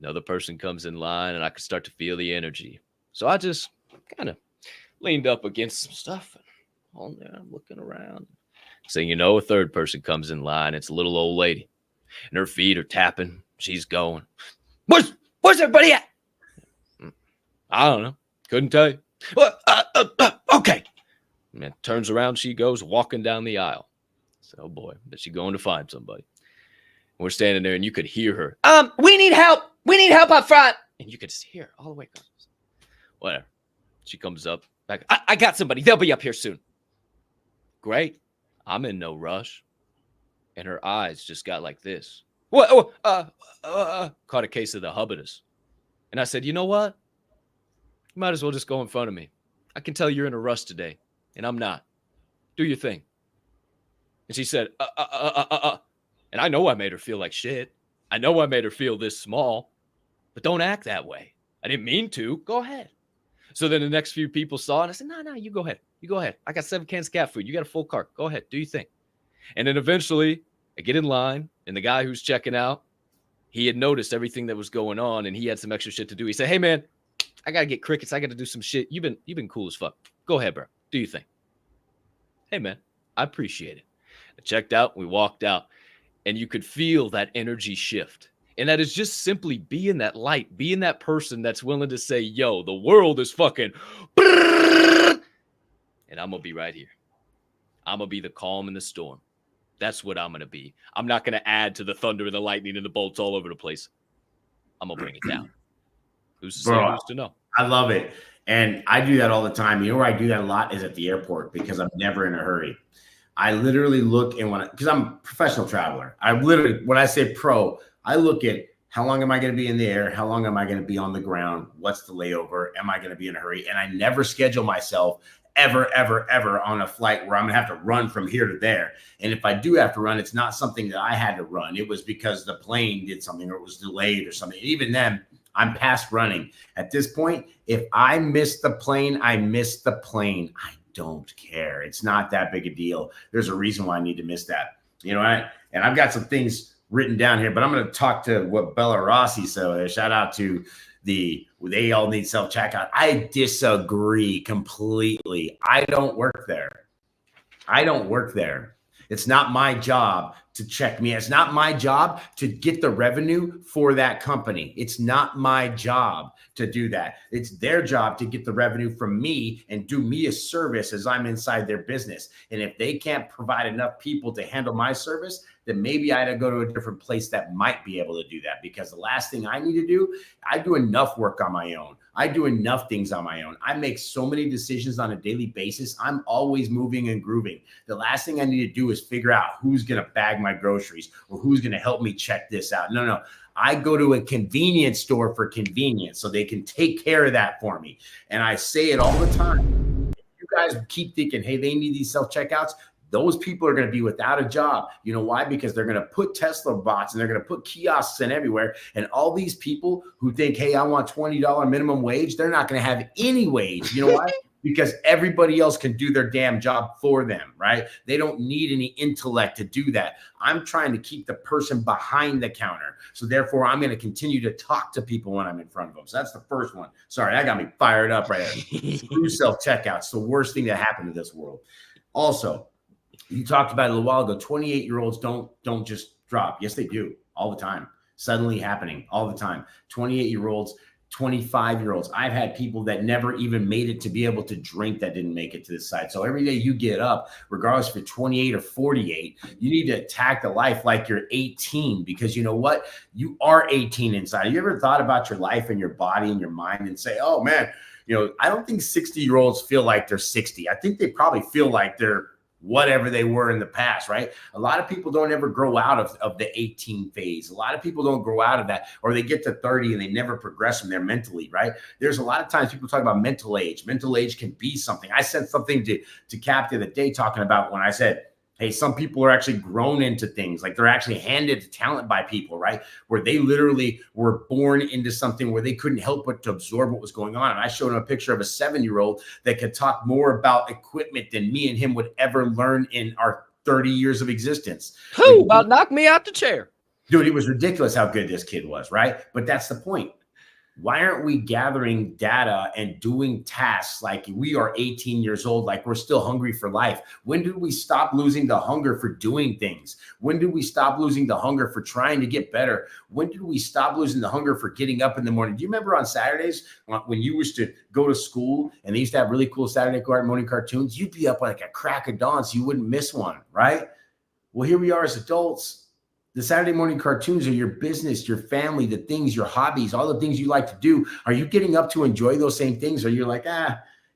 Another person comes in line, and I can start to feel the energy. So I just kind of leaned up against some stuff. On there, I'm looking around. So, you know, a third person comes in line. It's a little old lady. and her feet are tapping. She's going, where's everybody at? I don't know. Couldn't tell you. Well, okay. And then turns around. She goes walking down the aisle. So, oh boy, is she going to find somebody? And we're standing there, and you could hear her. We need help. We need help up front. And you could just hear all the way across. Whatever. She comes up. Back. I got somebody. They'll be up here soon. Great. I'm in no rush. And her eyes just got like this. What? Caught a case of the hubbitus. And I said, you know what? You might as well just go in front of me. I can tell you're in a rush today, and I'm not. Do your thing. And she said, And I know I made her feel like shit. I know I made her feel this small, but don't act that way. I didn't mean to. Go ahead. So then the next few people saw it, and I said, no, you go ahead. You go ahead. I got 7 cans of cat food. You got a full cart. Go ahead. Do your thing. And then eventually I get in line, and the guy who's checking out, he had noticed everything that was going on, and he had some extra shit to do. He said, hey, man, I got to get crickets. I got to do some shit. You've been cool as fuck. Go ahead, bro. Do your thing. Hey, man, I appreciate it. I checked out. We walked out, and you could feel that energy shift. And that is just simply being that light, being that person that's willing to say, yo, the world is fucking, and I'm going to be right here. I'm going to be the calm in the storm. That's what I'm going to be. I'm not going to add to the thunder and the lightning and the bolts all over the place. I'm going to bring it down. Who's to say, who's to know? I love it. And I do that all the time. You know where I do that a lot is at the airport because I'm never in a hurry. I literally look and because I'm a professional traveler, when I say pro, I look at how long am I going to be in the air? How long am I going to be on the ground? What's the layover? Am I going to be in a hurry? And I never schedule myself ever on a flight where I'm going to have to run from here to there. And if I do have to run, it's not something that I had to run. It was because the plane did something or it was delayed or something. Even then, I'm past running. At this point, if I miss the plane, I miss the plane. I don't care. It's not that big a deal. There's a reason why I need to miss that. You know, and I've got some things written down here, but I'm going to talk to what Bella Rossi said. Shout out to they all need self-checkout. I disagree completely. I don't work there. It's not my job to check me. It's not my job to get the revenue for that company. It's not my job to do that. It's their job to get the revenue from me and do me a service as I'm inside their business. And if they can't provide enough people to handle my service, then maybe I had to go to a different place that might be able to do that. Because the last thing I need to do, I do enough work on my own. I do enough things on my own. I make so many decisions on a daily basis. I'm always moving and grooving. The last thing I need to do is figure out who's going to bag my groceries or who's going to help me check this out. No. I go to a convenience store for convenience so they can take care of that for me. And I say it all the time. If you guys keep thinking, hey, they need these self-checkouts, those people are going to be without a job. You know why? Because they're going to put Tesla bots and they're going to put kiosks in everywhere. And all these people who think, hey, I want $20 minimum wage, they're not going to have any wage. You know why? Because everybody else can do their damn job for them, right? They don't need any intellect to do that. I'm trying to keep the person behind the counter. So therefore, I'm going to continue to talk to people when I'm in front of them. So that's the first one. Sorry, that got me fired up right there. Screw self-checkouts, the worst thing that happened to this world. Also, you talked about it a little while ago. 28-year-olds don't just drop. Yes, they do all the time. Suddenly happening all the time. 28-year-olds, 25-year-olds. I've had people that never even made it to be able to drink that didn't make it to this side. So every day you get up, regardless if you're 28 or 48, you need to attack the life like you're 18 because you know what? You are 18 inside. You ever thought about your life and your body and your mind and say, oh man, you know, I don't think 60-year-olds feel like they're 60. I think they probably feel like they're whatever they were in the past, right? A lot of people don't ever grow out of the 18 phase. A lot of people don't grow out of that, or they get to 30 and they never progress from there mentally, right? There's a lot of times people talk about mental age. Mental age can be something. I said something to Capp the other day talking about when I said, hey, some people are actually grown into things. Like they're actually handed to talent by people, right? Where they literally were born into something where they couldn't help but to absorb what was going on. And I showed him a picture of a 7-year-old that could talk more about equipment than me and him would ever learn in our 30 years of existence. Who about knocked me out the chair? Dude, it was ridiculous how good this kid was, right? But that's the point. Why aren't we gathering data and doing tasks like we are 18 years old, like we're still hungry for life? When did we stop losing the hunger for doing things? When did we stop losing the hunger for trying to get better? When did we stop losing the hunger for getting up in the morning? Do you remember on Saturdays when you used to go to school and they used to have really cool Saturday morning cartoons? You'd be up like a crack of dawn so you wouldn't miss one, right? Well, here we are as adults. The Saturday morning cartoons are your business, your family, the things, your hobbies, all the things you like to do. Are you getting up to enjoy those same things? Or you're like,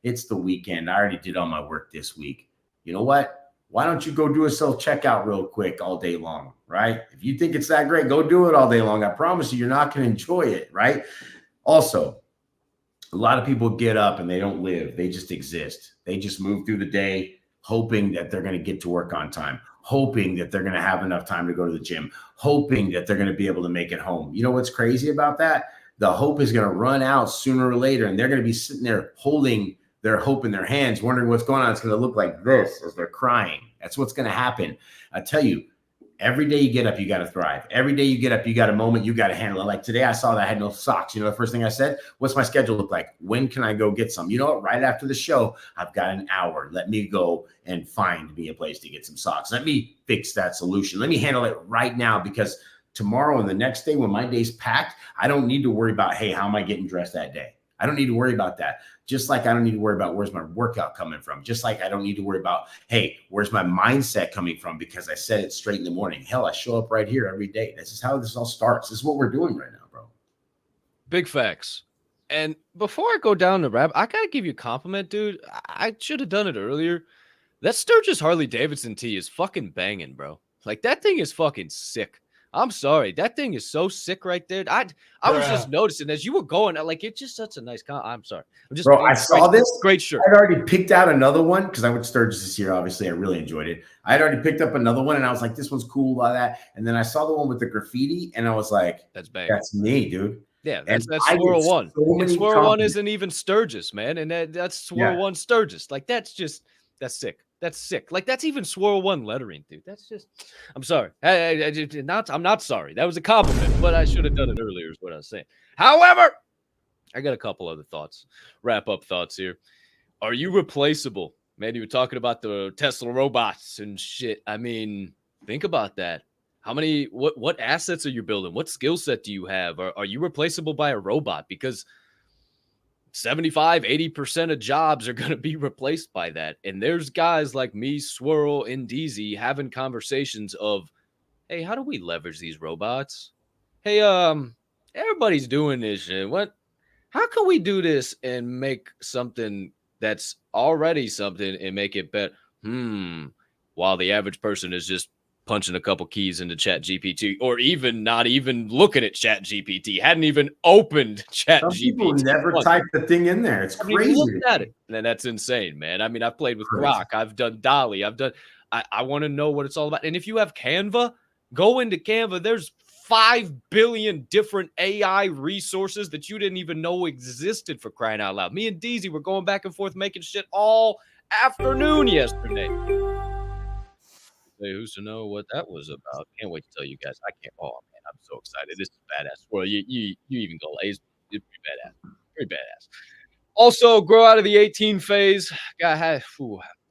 it's the weekend. I already did all my work this week. You know what? Why don't you go do a self-checkout real quick all day long, right? If you think it's that great, go do it all day long. I promise you're not going to enjoy it, right? Also, a lot of people get up and they don't live. They just exist. They just move through the day hoping that they're going to get to work on time, hoping that they're going to have enough time to go to the gym, hoping that they're going to be able to make it home. You know what's crazy about that? The hope is going to run out sooner or later, and they're going to be sitting there holding their hope in their hands, wondering what's going on. It's going to look like this as they're crying. That's what's going to happen. I tell you, every day you get up, you got to thrive. Every day you get up, you got a moment, you got to handle it. Like today, I saw that I had no socks. You know, the first thing I said, what's my schedule look like? When can I go get some? You know what? Right after the show, I've got an hour. Let me go and find me a place to get some socks. Let me fix that solution. Let me handle it right now, because tomorrow and the next day when my day's packed, I don't need to worry about, hey, how am I getting dressed that day? I don't need to worry about that. Just like I don't need to worry about where's my workout coming from. Just like I don't need to worry about, hey, where's my mindset coming from, because I said it straight in the morning. Hell, I show up right here every day. This is how this all starts. This is what we're doing right now, bro. Big facts. And before I go down the rabbit, I got to give you a compliment, dude. I should have done it earlier. That Sturgis Harley Davidson tee is fucking banging, bro. Like, that thing is fucking sick. I'm sorry. That thing is so sick right there. I was just noticing as you were going, like, it's just such a nice I'm sorry. I'm just, bro, I saw this. Great shirt. I'd already picked out another one because I went to Sturgis this year. Obviously, I really enjoyed it. I'd already picked up another one and I was like, this one's cool, blah, that. And then I saw the one with the graffiti and I was like, that's bang. That's me, dude. Yeah, that's Swirl One. And Swirl One isn't even Sturgis, man. And that's Swirl One Sturgis. Like, that's sick. That's sick. Like, that's even Swirl One lettering, dude. That's just, I'm sorry. I'm not sorry. That was a compliment, but I should have done it earlier is what I was saying. However, I got a couple other thoughts, wrap-up thoughts here. Are you replaceable? Man, you were talking about the Tesla robots and shit. I mean, think about that. How many, what assets are you building? What skill set do you have? Are you replaceable by a robot? Because 75, 80% of jobs are going to be replaced by that. And there's guys like me, Swirl, and DZ having conversations of, hey, how do we leverage these robots? Hey, everybody's doing this shit. How can we do this and make something that's already something and make it better? While the average person is just punching a couple keys into Chat GPT, or even not even looking at Chat GPT, hadn't even opened Chat GPT. People never type the thing in there. It's crazy. Looked at it. And that's insane, man. I mean, I've played with Grok. I've done Dolly. I want to know what it's all about. And if you have Canva, go into Canva. There's 5 billion different AI resources that you didn't even know existed, for crying out loud. Me and DZ were going back and forth making shit all afternoon yesterday. Hey, who's to know what that was about? Can't wait to tell you guys. I can't. Oh man, I'm so excited. This is badass. Well, you even go. It's pretty badass. Pretty badass. Also, grow out of the 18 phase. I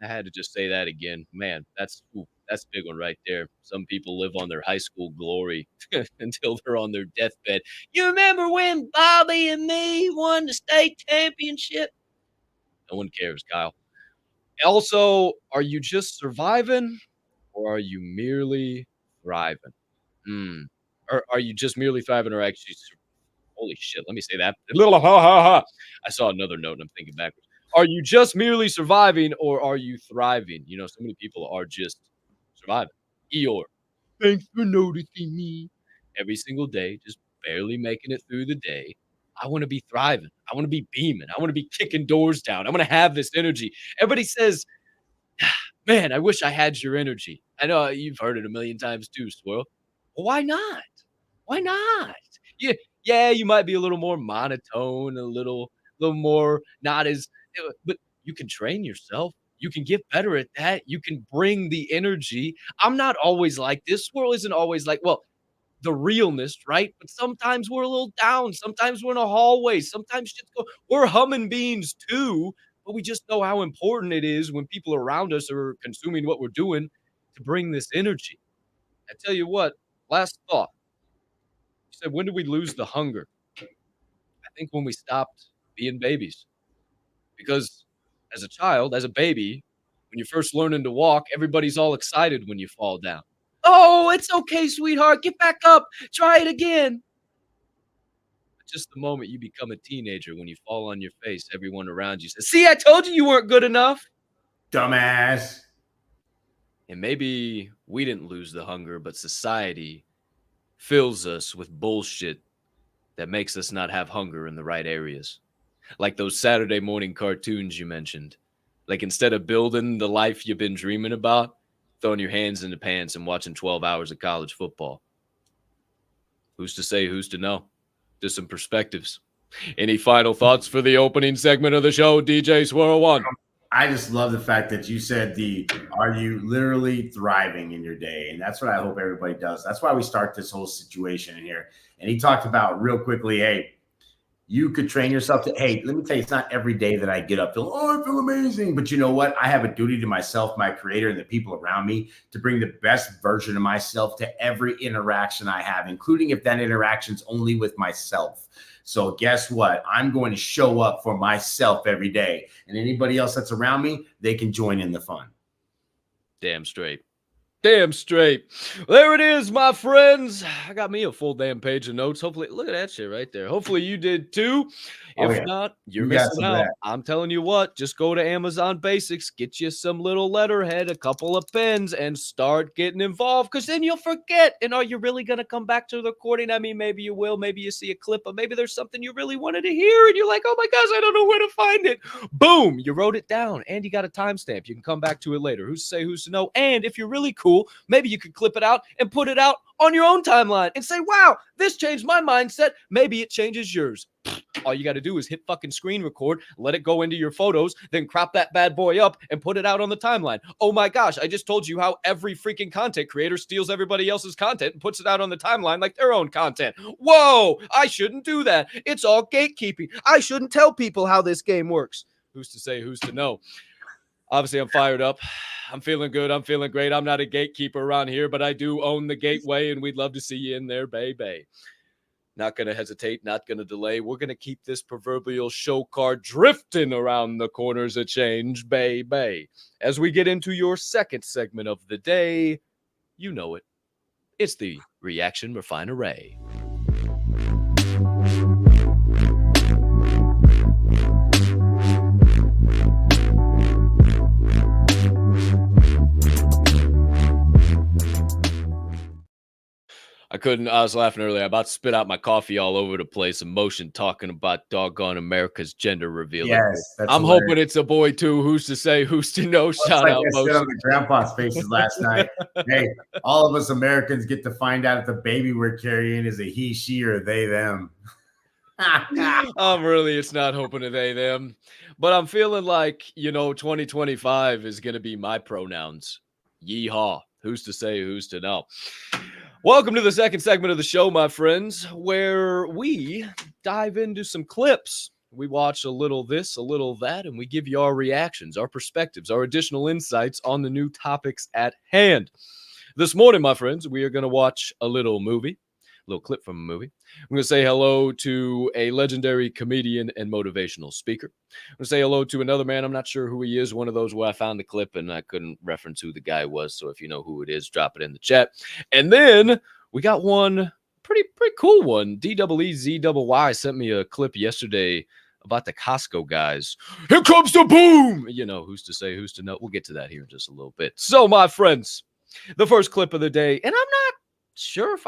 had to just say that again. Man, that's a big one right there. Some people live on their high school glory until they're on their deathbed. You remember when Bobby and me won the state championship? No one cares, Kyle. Also, are you just surviving? Or are you merely thriving? Or are you just merely thriving, or actually, holy shit, let me say that. I saw another note and I'm thinking backwards. Are you just merely surviving, or are you thriving? You know, so many people are just surviving. Eeyore, thanks for noticing me. Every single day, just barely making it through the day. I want to be thriving. I want to be beaming. I want to be kicking doors down. I want to have this energy. Everybody says, man, I wish I had your energy. I know you've heard it a million times too, Swirl. Well, why not? Why not? Yeah, you might be a little more monotone, a little more not as, but you can train yourself. You can get better at that. You can bring the energy. I'm not always like this. Swirl isn't always like, well, the realness, right? But sometimes we're a little down. Sometimes we're in a hallway. Sometimes we're humming beans too, but we just know how important it is when people around us are consuming what we're doing to bring this energy. I tell you what, last thought. You said, when did we lose the hunger? I think when we stopped being babies. Because as a child, as a baby, when you're first learning to walk, everybody's all excited when you fall down. Oh, it's okay, sweetheart. Get back up. Try it again. But just the moment you become a teenager, when you fall on your face, everyone around you says, see, I told you you weren't good enough. Dumbass. And maybe we didn't lose the hunger, but society fills us with bullshit that makes us not have hunger in the right areas. Like those Saturday morning cartoons you mentioned. Like instead of building the life you've been dreaming about, throwing your hands in the pants and watching 12 hours of college football. Who's to say, who's to know? Just some perspectives. Any final thoughts for the opening segment of the show, DJ Swirl One? I just love the fact that you said are you literally thriving in your day? And that's what I hope everybody does. That's why we start this whole situation in here. And he talked about real quickly, hey, you could train yourself to, hey, let me tell you, it's not every day that I get up, I feel amazing. But you know what? I have a duty to myself, my creator, and the people around me to bring the best version of myself to every interaction I have, including if that interaction's only with myself. So guess what? I'm going to show up for myself every day. And anybody else that's around me, they can join in the fun. Damn straight. Damn straight. There it is, my friends. I got me a full damn page of notes. Hopefully, look at that shit right there. Hopefully you did too. If not, you're missing out. I'm telling you what, just go to Amazon Basics, get you some little letterhead, a couple of pens, and start getting involved, because then you'll forget. And are you really going to come back to the recording? I mean, maybe you will. Maybe you see a clip, but maybe there's something you really wanted to hear, and you're like, oh my gosh, I don't know where to find it. Boom, you wrote it down, and you got a timestamp. You can come back to it later. Who's to say, who's to know? And if you're really cool, maybe you could clip it out and put it out on your own timeline and say, wow, this changed my mindset. Maybe it changes yours. All you got to do is hit fucking screen record, let it go into your photos, then crop that bad boy up and put it out on the timeline. Oh my gosh, I just told you how every freaking content creator steals everybody else's content and puts it out on the timeline like their own content. Whoa, I shouldn't do that. It's all gatekeeping. I shouldn't tell people how this game works. Who's to say, who's to know? Obviously, I'm fired up. I'm feeling good. I'm feeling great. I'm not a gatekeeper around here, but I do own the gateway, and we'd love to see you in there, baby. Not going to hesitate, not going to delay. We're going to keep this proverbial show car drifting around the corners of change, baby. As we get into your second segment of the day, you know it. It's the Reaction Refinery. I was laughing earlier. I'm about to spit out my coffee all over the place. Emotion talking about doggone America's gender reveal. Yes, I'm hoping it's a boy too. Who's to say, who's to know? Shout out, I said on the grandpa's faces last night. Hey, all of us Americans get to find out if the baby we're carrying is a he, she, or they, them. It's not hoping to they, them. But I'm feeling like, 2025 is going to be my pronouns. Yeehaw. Who's to say, who's to know? Welcome to the second segment of the show, my friends, where we dive into some clips. We watch a little this, a little that, and we give you our reactions, our perspectives, our additional insights on the new topics at hand. This morning, my friends, we are going to watch a little clip from a movie. I'm going to say hello to a legendary comedian and motivational speaker. I'm going to say hello to another man. I'm not sure who he is. One of those where I found the clip and I couldn't reference who the guy was. So if you know who it is, drop it in the chat. And then we got one pretty cool one. DEEZYY sent me a clip yesterday about the Costco guys. Here comes the boom. Who's to say, who's to know? We'll get to that here in just a little bit. So my friends, the first clip of the day, and I'm not sure if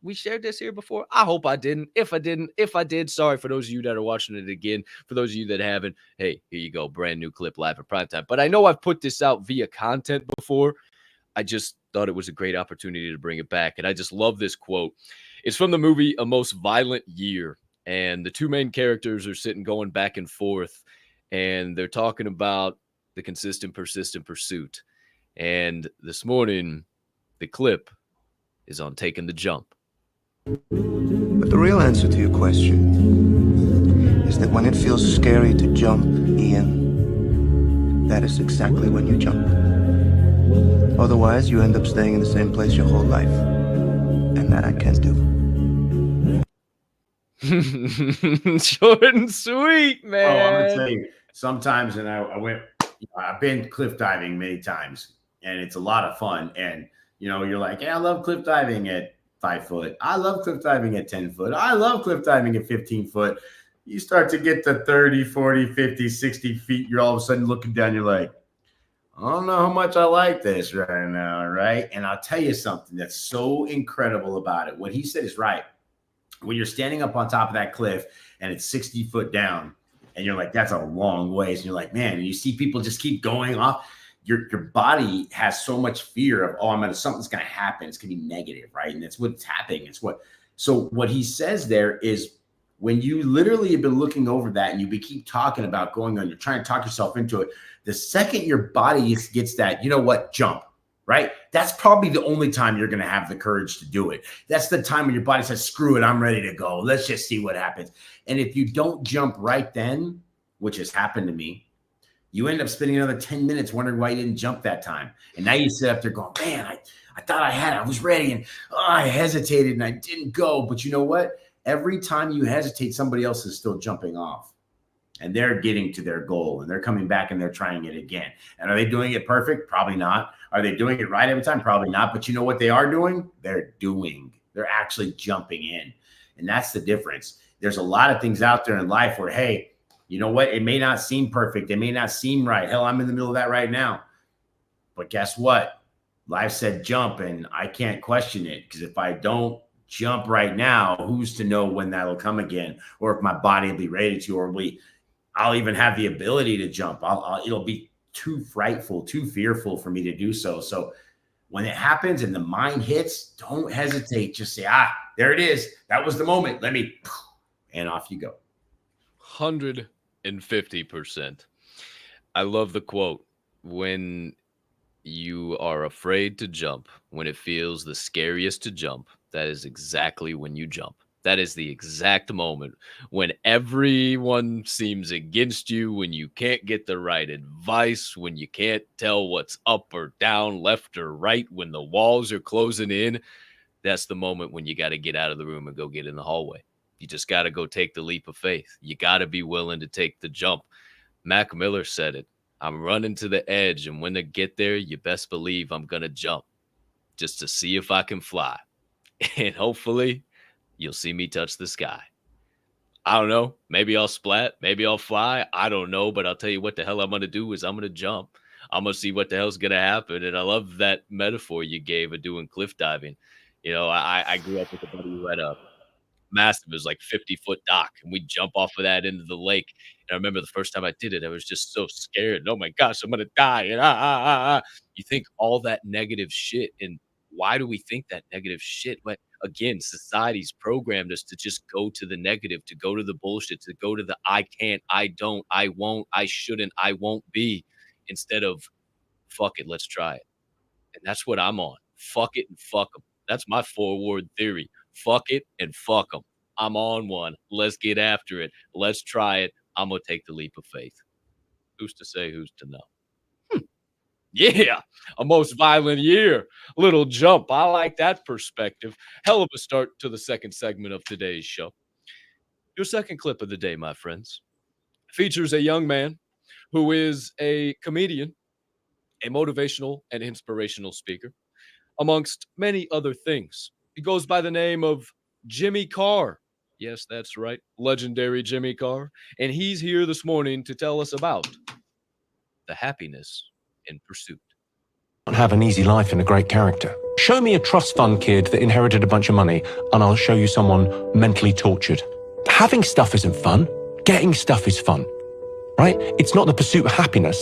we shared this here before. I hope I didn't. If I did, sorry for those of you that are watching it again. For those of you that haven't, hey, here you go. Brand new clip live at primetime. But I know I've put this out via content before. I just thought it was a great opportunity to bring it back. And I just love this quote. It's from the movie A Most Violent Year. And the two main characters are sitting going back and forth. And they're talking about the consistent, persistent pursuit. And this morning, the clip is on taking the jump. But the real answer to your question is that when it feels scary to jump, Ian, that is exactly when you jump. Otherwise, you end up staying in the same place your whole life. And that I can't do. Short and sweet, Oh, I'm man. gonna tell you, sometimes, and I went, I've been cliff diving many times, and it's a lot of fun. And you're like, yeah, I love cliff diving at 5 foot. I love cliff diving at 10 foot. I love cliff diving at 15 foot. You start to get to 30, 40, 50, 60 feet. You're all of a sudden looking down. You're like, I don't know how much I like this right now, right? And I'll tell you something that's so incredible about it. What he said is right. When you're standing up on top of that cliff and it's 60 foot down and you're like, that's a long ways. And you're like, man, and you see people just keep going off. Your body has so much fear of, something's going to happen. It's going to be negative, right? And that's what's happening. So what he says there is when you literally have been looking over that and you keep talking about going on, you're trying to talk yourself into it. The second your body gets that, jump, right? That's probably the only time you're going to have the courage to do it. That's the time when your body says, screw it, I'm ready to go. Let's just see what happens. And if you don't jump right then, which has happened to me, you end up spending another 10 minutes wondering why you didn't jump that time. And now you sit up there going, man, I thought I had it. I was ready. And I hesitated and I didn't go. But you know what? Every time you hesitate, somebody else is still jumping off. And they're getting to their goal and they're coming back and they're trying it again. And are they doing it perfect? Probably not. Are they doing it right every time? Probably not. But you know what they are doing? They're actually jumping in. And that's the difference. There's a lot of things out there in life where, hey, you know what? It may not seem perfect. It may not seem right. Hell, I'm in the middle of that right now. But guess what? Life said jump and I can't question it because if I don't jump right now, who's to know when that'll come again? Or if my body will be ready to, or I'll even have the ability to jump. It'll be too frightful, too fearful for me to do so. So when it happens and the mind hits, don't hesitate. Just say, there it is. That was the moment. And off you go. 150%. I love the quote. When you are afraid to jump, when it feels the scariest to jump, that is exactly when you jump. That is the exact moment when everyone seems against you, when you can't get the right advice, when you can't tell what's up or down, left or right, when the walls are closing in. That's the moment when you got to get out of the room and go get in the hallway. You just got to go take the leap of faith. You got to be willing to take the jump. Mac Miller said it. I'm running to the edge, and when I get there, you best believe I'm going to jump just to see if I can fly. And hopefully you'll see me touch the sky. I don't know. Maybe I'll splat. Maybe I'll fly. I don't know. But I'll tell you what the hell I'm going to do is I'm going to jump. I'm going to see what the hell's going to happen. And I love that metaphor you gave of doing cliff diving. I grew up with a buddy who had a massive, it was like 50-foot dock. And we jump off of that into the lake. And I remember the first time I did it, I was just so scared. Oh my gosh, I'm going to die. And You think all that negative shit. And why do we think that negative shit? But again, society's programmed us to just go to the negative, to go to the bullshit, to go to the I can't, I don't, I won't, I shouldn't, I won't be, instead of fuck it, let's try it. And that's what I'm on. Fuck it and fuck them. That's my forward theory. Fuck it and fuck them. I'm on one. Let's get after it. Let's try it. I'm going to take the leap of faith. Who's to say, who's to know? Yeah, a most violent year. Little jump. I like that perspective. Hell of a start to the second segment of today's show. Your second clip of the day, my friends, features a young man who is a comedian, a motivational and inspirational speaker, amongst many other things. He goes by the name of Jimmy Carr. Yes, that's right. Legendary Jimmy Carr. And he's here this morning to tell us about the happiness in pursuit. Have an easy life and a great character. Show me a trust fund kid that inherited a bunch of money, and I'll show you someone mentally tortured. Having stuff isn't fun. Getting stuff is fun, right? It's not the pursuit of happiness.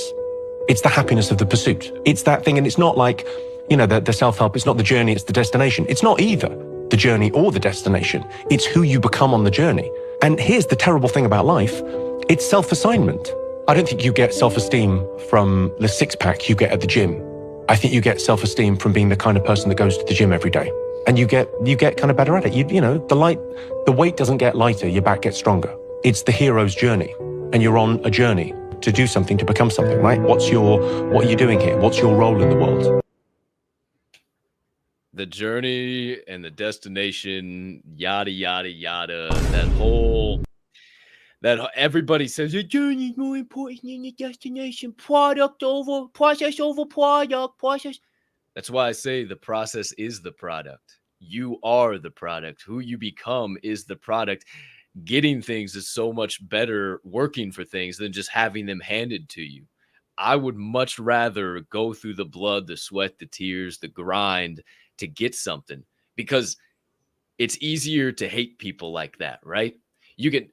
It's the happiness of the pursuit. It's that thing, and it's not like, the self-help. It's not the journey, it's the destination. It's not either the journey or the destination. It's who you become on the journey. And here's the terrible thing about life. It's self-assignment. I don't think you get self-esteem from the six-pack you get at the gym. I think you get self-esteem from being the kind of person that goes to the gym every day. and you get kind of better at it. You know, the weight doesn't get lighter, your back gets stronger. It's the hero's journey, and you're on a journey to do something, to become something, right? What are you doing here? What's your role in the world? The journey and the destination, yada, yada, yada, that everybody says your journey is more important than the destination. Process over product, process. That's why I say the process is the product. You are the product. Who you become is the product. Getting things is so much better working for things than just having them handed to you. I would much rather go through the blood, the sweat, the tears, the grind to get something, because it's easier to hate people like that, right?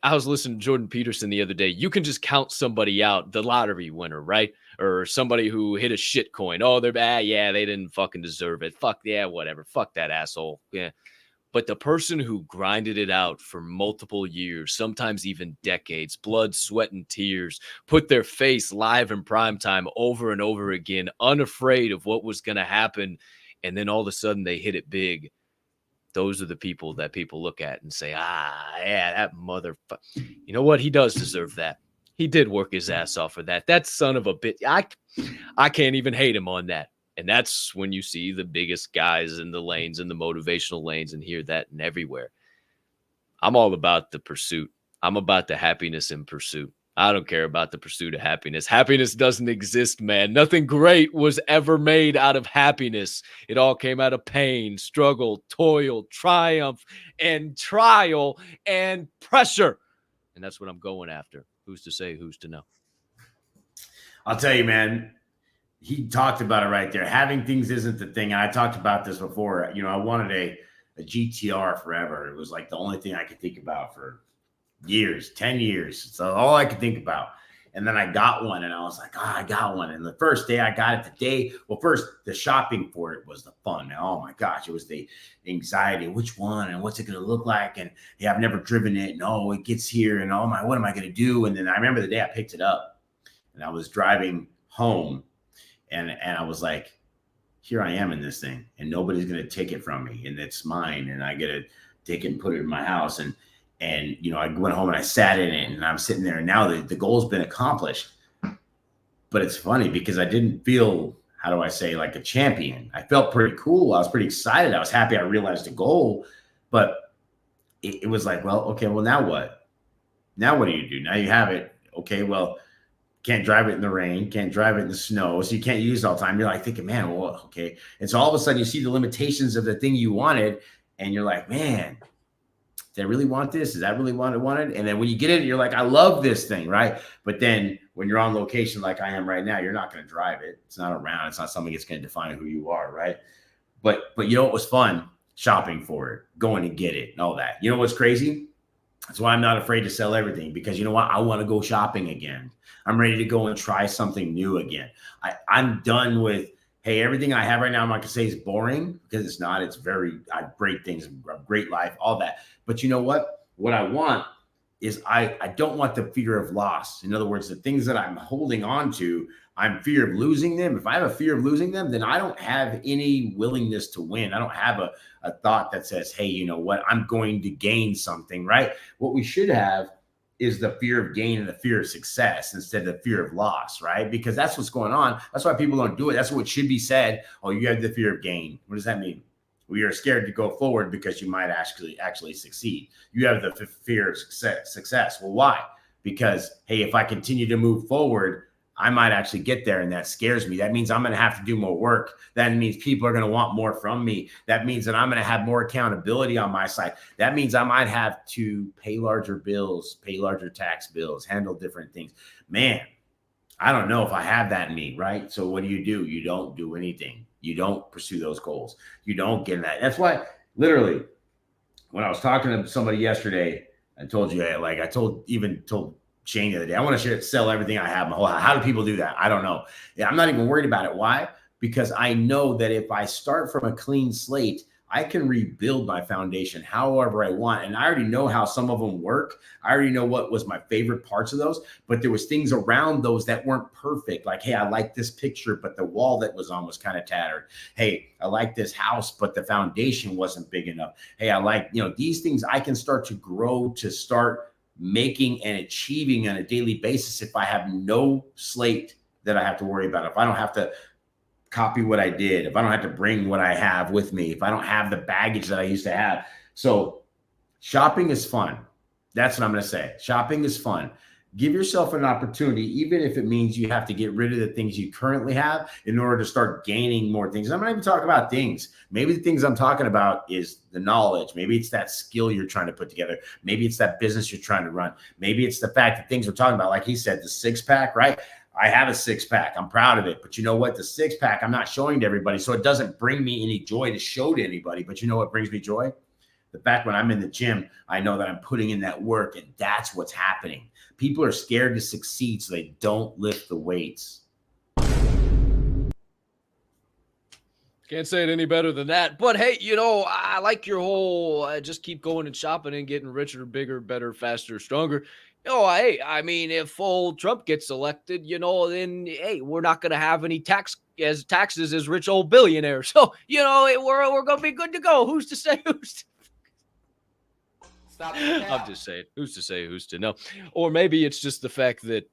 I was listening to Jordan Peterson the other day. You can just count somebody out, the lottery winner, right? Or somebody who hit a shit coin. Oh, they're bad. Yeah, they didn't fucking deserve it. Fuck, yeah, whatever. Fuck that asshole. Yeah. But the person who grinded it out for multiple years, sometimes even decades, blood, sweat, and tears, put their face live in prime time over and over again, unafraid of what was going to happen, and then all of a sudden they hit it big. Those are the people that people look at and say, yeah, that motherfucker. You know what? He does deserve that. He did work his ass off for that. That son of a bitch. I can't even hate him on that. And that's when you see the biggest guys in the lanes, in the motivational lanes, and hear that and everywhere. I'm all about the pursuit. I'm about the happiness in pursuit. I don't care about the pursuit of happiness. Happiness doesn't exist, man. Nothing great was ever made out of happiness. It all came out of pain, struggle, toil, triumph, and trial, and pressure. And that's what I'm going after. Who's to say, who's to know? I'll tell you, man, he talked about it right there. Having things isn't the thing. I talked about this before. You know, I wanted a GTR forever. It was like the only thing I could think about for years, 10 years. It's all I could think about. And then I got one and I was like, I got one. And the first day I got it, first the shopping for it was the fun. Oh my gosh, it was the anxiety. Which one and what's it going to look like? And yeah, I've never driven it. And oh, it gets here. And what am I going to do? And then I remember the day I picked it up and I was driving home and I was like, here I am in this thing and nobody's going to take it from me. And it's mine. And I get to take it and put it in my house. And you know, I went home and I sat in it and I'm sitting there and now the goal's been accomplished. But it's funny because I didn't feel, how do I say, like a champion. I felt pretty cool. I was pretty excited. I was happy I realized the goal, but it was like, well, okay, well, now what? Now what do you do? Now you have it. Okay, well, can't drive it in the rain, can't drive it in the snow, so you can't use it all the time. You're like thinking, man, well, okay. And so all of a sudden you see the limitations of the thing you wanted and you're like, man, did I really want this? Is that really what I wanted? And then when you get it, you're like, I love this thing, right? But then when you're on location like I am right now, you're not going to drive it. It's not around. It's not something that's going to define who you are, right? But you know what was fun? Shopping for it, going to get it, and all that. You know what's crazy? That's why I'm not afraid to sell everything, because you know what? I want to go shopping again. I'm ready to go and try something new again. I'm done with, hey, everything I have right now, I'm not going to say is boring, because it's not. It's I have great things, great life, all that. But you know what? What I want is I don't want the fear of loss. In other words, the things that I'm holding on to, I'm fear of losing them. If I have a fear of losing them, then I don't have any willingness to win. I don't have a thought that says, hey, you know what? I'm going to gain something, right? What we should have is the fear of gain and the fear of success instead of the fear of loss, right? Because that's what's going on. That's why people don't do it. That's what should be said. Oh, you have the fear of gain. What does that mean? Well, you're scared to go forward because you might actually succeed. You have the fear of success. Well, why? Because, hey, if I continue to move forward, I might actually get there, and that scares me. That means I'm going to have to do more work. That means people are going to want more from me. That means that I'm going to have more accountability on my side. That means I might have to pay larger bills, pay larger tax bills, handle different things. Man, I don't know if I have that in me, right? So what do? You don't do anything. You don't pursue those goals. You don't get in that. That's why, literally, when I was talking to somebody yesterday, I told you, like I told Shane the other day, I want to sell everything I have. How do people do that? I don't know. Yeah, I'm not even worried about it. Why? Because I know that if I start from a clean slate, I can rebuild my foundation however I want. And I already know how some of them work. I already know what was my favorite parts of those, but there was things around those that weren't perfect. Like, hey, I like this picture, but the wall that was on was kind of tattered. Hey, I like this house, but the foundation wasn't big enough. Hey, I like, these things I can start to grow, to start making and achieving on a daily basis if I have no slate that I have to worry about. If I don't have to copy what I did, if I don't have to bring what I have with me, if I don't have the baggage that I used to have. So shopping is fun. That's what I'm going to say. Shopping is fun. Give yourself an opportunity, even if it means you have to get rid of the things you currently have in order to start gaining more things. I'm not even talking about things. Maybe the things I'm talking about is the knowledge. Maybe it's that skill you're trying to put together. Maybe it's that business you're trying to run. Maybe it's the fact that things we're talking about, like he said, the 6-pack, right? I have a 6-pack. I'm proud of it. But you know what? The 6-pack, I'm not showing to everybody. So it doesn't bring me any joy to show to anybody. But you know what brings me joy? The fact when I'm in the gym, I know that I'm putting in that work, and that's what's happening. People are scared to succeed, so they don't lift the weights. Can't say it any better than that. But hey, I like your whole just keep going and shopping and getting richer, bigger, better, faster, stronger. Hey, I mean, if old Trump gets elected, then hey, we're not going to have any taxes as rich old billionaires. So, we're going to be good to go. Who's to say Stop. I'm just saying, who's to say, who's to know? Or maybe it's just the fact that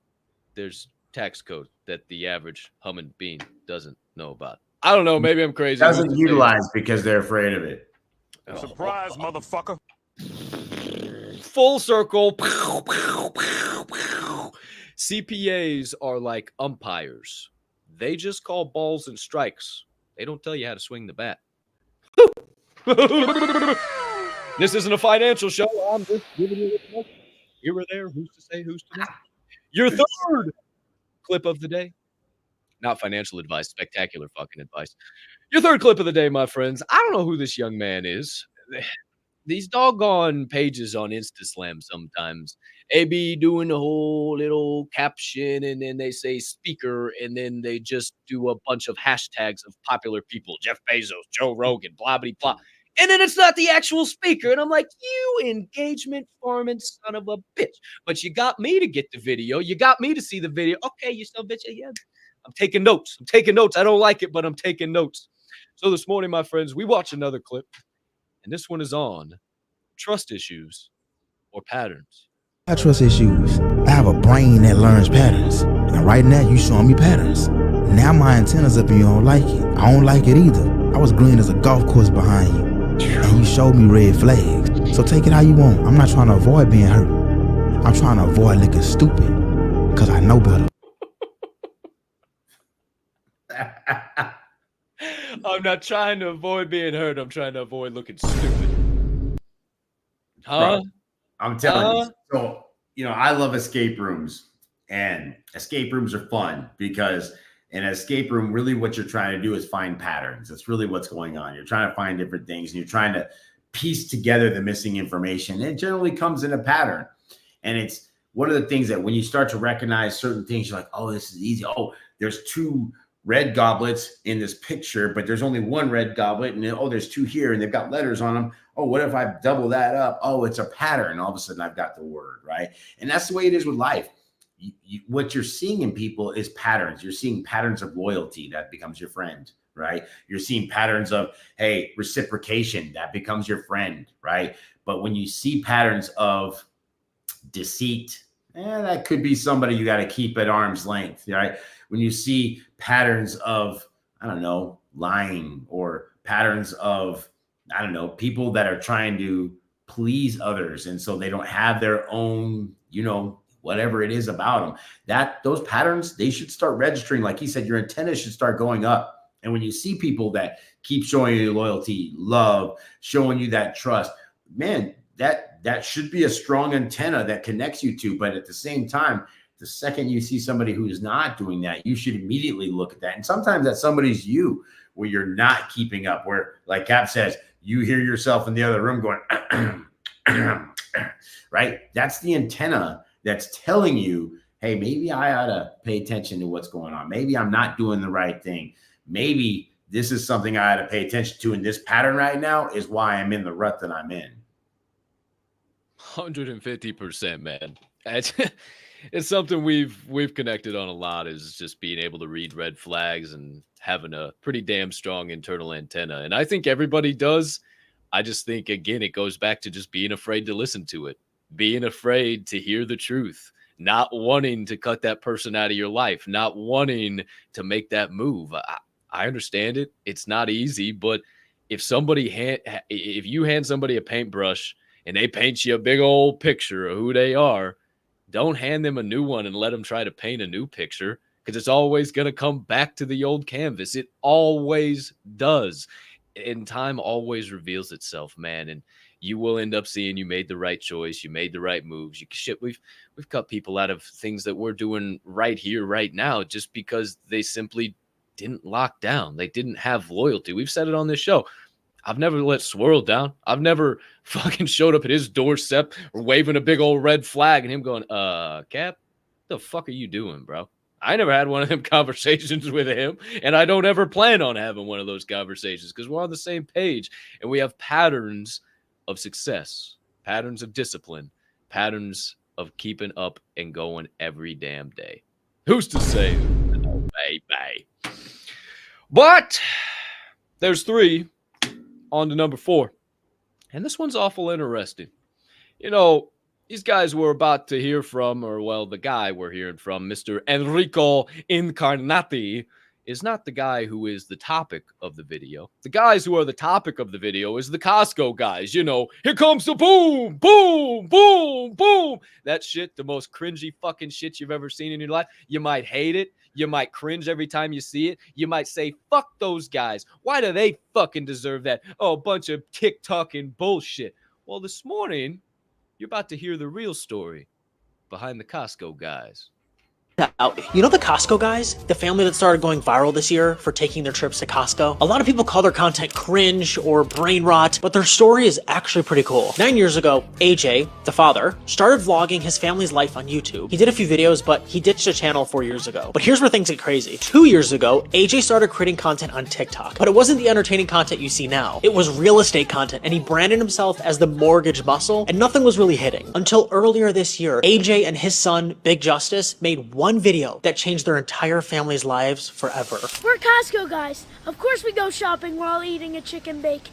there's tax code that the average humming bean doesn't know about. I don't know. Maybe I'm crazy. Doesn't utilize because they're afraid of it. Surprise, motherfucker. Full circle. CPAs are like umpires. They just call balls and strikes. They don't tell you how to swing the bat. This isn't a financial show. I'm just giving you a here or there. Who's to say, who's to know? Your third clip of the day. Not financial advice, spectacular fucking advice. Your third clip of the day, my friends. I don't know who this young man is. These doggone pages on InstaSlam sometimes, they be doing the whole little caption, and then they say speaker, and then they just do a bunch of hashtags of popular people, Jeff Bezos, Joe Rogan, blah, blah, blah. And then it's not the actual speaker. And I'm like, you engagement farming son of a bitch. But you got me to get the video. You got me to see the video. Okay, you son of a bitch. Yeah, I'm taking notes. I don't like it, but I'm taking notes. So this morning, my friends, we watch another clip. And this one is on trust issues or patterns. I trust issues. I have a brain that learns patterns. And right now, you showing me patterns. Now my antenna's up and you don't like it. I don't like it either. I was green as a golf course behind you. And you showed me red flags. So take it how you want. I'm not trying to avoid being hurt. I'm trying to avoid looking stupid. Because I know better. I'm not trying to avoid being hurt. I'm trying to avoid looking stupid. Huh? Bro, I'm telling you. So, I love escape rooms. And escape rooms are fun because in an escape room, really what you're trying to do is find patterns. That's really what's going on. You're trying to find different things, and you're trying to piece together the missing information. It generally comes in a pattern. And it's one of the things that when you start to recognize certain things, you're like, oh, this is easy. Oh, there's 2 red goblets in this picture, but there's only 1 red goblet. And then, oh, there's 2 here and they've got letters on them. Oh, what if I double that up? Oh, it's a pattern. All of a sudden I've got the word, right? And that's the way it is with life. What you're seeing in people is patterns. You're seeing patterns of loyalty that becomes your friend, right? You're seeing patterns of, hey, reciprocation that becomes your friend, right? But when you see patterns of deceit, that could be somebody you got to keep at arm's length, right? When you see patterns of, I don't know, lying, or patterns of, I don't know, people that are trying to please others. And so they don't have their own, whatever it is about them, those patterns, they should start registering. Like he said, your antenna should start going up. And when you see people that keep showing you loyalty, love, showing you that trust, man, that should be a strong antenna that connects you to. But at the same time, the second you see somebody who is not doing that, you should immediately look at that. And sometimes that somebody's you, where you're not keeping up, where, like Capp says, you hear yourself in the other room going, right? That's the antenna that's telling you, hey, maybe I ought to pay attention to what's going on. Maybe I'm not doing the right thing. Maybe this is something I had to pay attention to. And this pattern right now is why I'm in the rut that I'm in. 150%, man. It's something we've connected on a lot, is just being able to read red flags and having a pretty damn strong internal antenna. And I think everybody does. I just think, again, it goes back to just being afraid to listen to it, being afraid to hear the truth, not wanting to cut that person out of your life, not wanting to make that move. I understand it. It's not easy, but if you hand somebody a paintbrush and they paint you a big old picture of who they are, don't hand them a new one and let them try to paint a new picture, because it's always going to come back to the old canvas. It always does. And time always reveals itself, man. And you will end up seeing you made the right choice. You made the right moves. We've cut people out of things that we're doing right here, right now, just because they simply didn't lock down. They didn't have loyalty. We've said it on this show. I've never let Swirl down. I've never fucking showed up at his doorstep or waving a big old red flag and him going, Cap, the fuck are you doing, bro? I never had one of them conversations with him, and I don't ever plan on having one of those conversations, because we're on the same page and we have patterns of success, patterns of discipline, patterns of keeping up and going every damn day. Who's to say? Oh, baby. But there's 3. On to number 4. And this one's awful interesting. You know, these guys we're about to hear from, or well, the guy we're hearing from, Mr. Enrico Incarnati, is not the guy who is the topic of the video. The guys who are the topic of the video is the Costco guys. You know, here comes the boom, boom, boom, boom. That shit, the most cringy fucking shit you've ever seen in your life. You might hate it. You might cringe every time you see it. You might say, fuck those guys. Why do they fucking deserve that? Oh, a bunch of TikToking bullshit. Well, this morning, you're about to hear the real story behind the Costco guys. You know the Costco guys? The family that started going viral this year for taking their trips to Costco? A lot of people call their content cringe or brain rot, but their story is actually pretty cool. 9 years ago, AJ, the father, started vlogging his family's life on YouTube. He did a few videos, but he ditched the channel 4 years ago. But here's where things get crazy. 2 years ago, AJ started creating content on TikTok, but it wasn't the entertaining content you see now. It was real estate content, and he branded himself as the mortgage muscle, and nothing was really hitting. Until earlier this year, AJ and his son, Big Justice, made one video that changed their entire family's lives forever. We're Costco guys. Of course we go shopping while eating a chicken bake.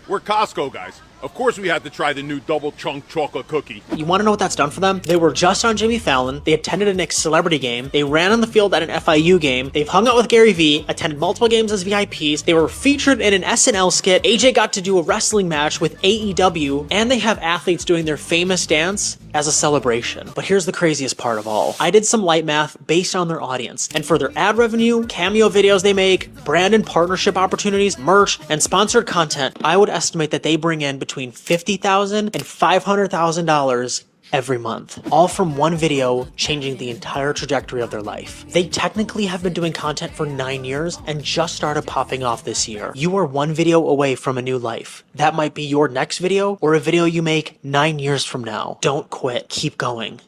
We're Costco guys. Of course we had to try the new double chunk chocolate cookie. You want to know what that's done for them? They were just on Jimmy Fallon, they attended a Knicks celebrity game, they ran on the field at an FIU game, they've hung out with Gary Vee, attended multiple games as VIPs, they were featured in an SNL skit, AJ got to do a wrestling match with AEW, and they have athletes doing their famous dance as a celebration. But here's the craziest part of all. I did some light math based on their audience, and for their ad revenue, cameo videos they make, brand and partnership opportunities, merch, and sponsored content, I would estimate that they bring in between $50,000 and $500,000 every month, all from one video changing the entire trajectory of their life. They technically have been doing content for 9 years and just started popping off this year. You are one video away from a new life. That might be your next video or a video you make 9 years from now. Don't quit. Keep going.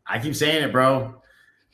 I keep saying it, bro.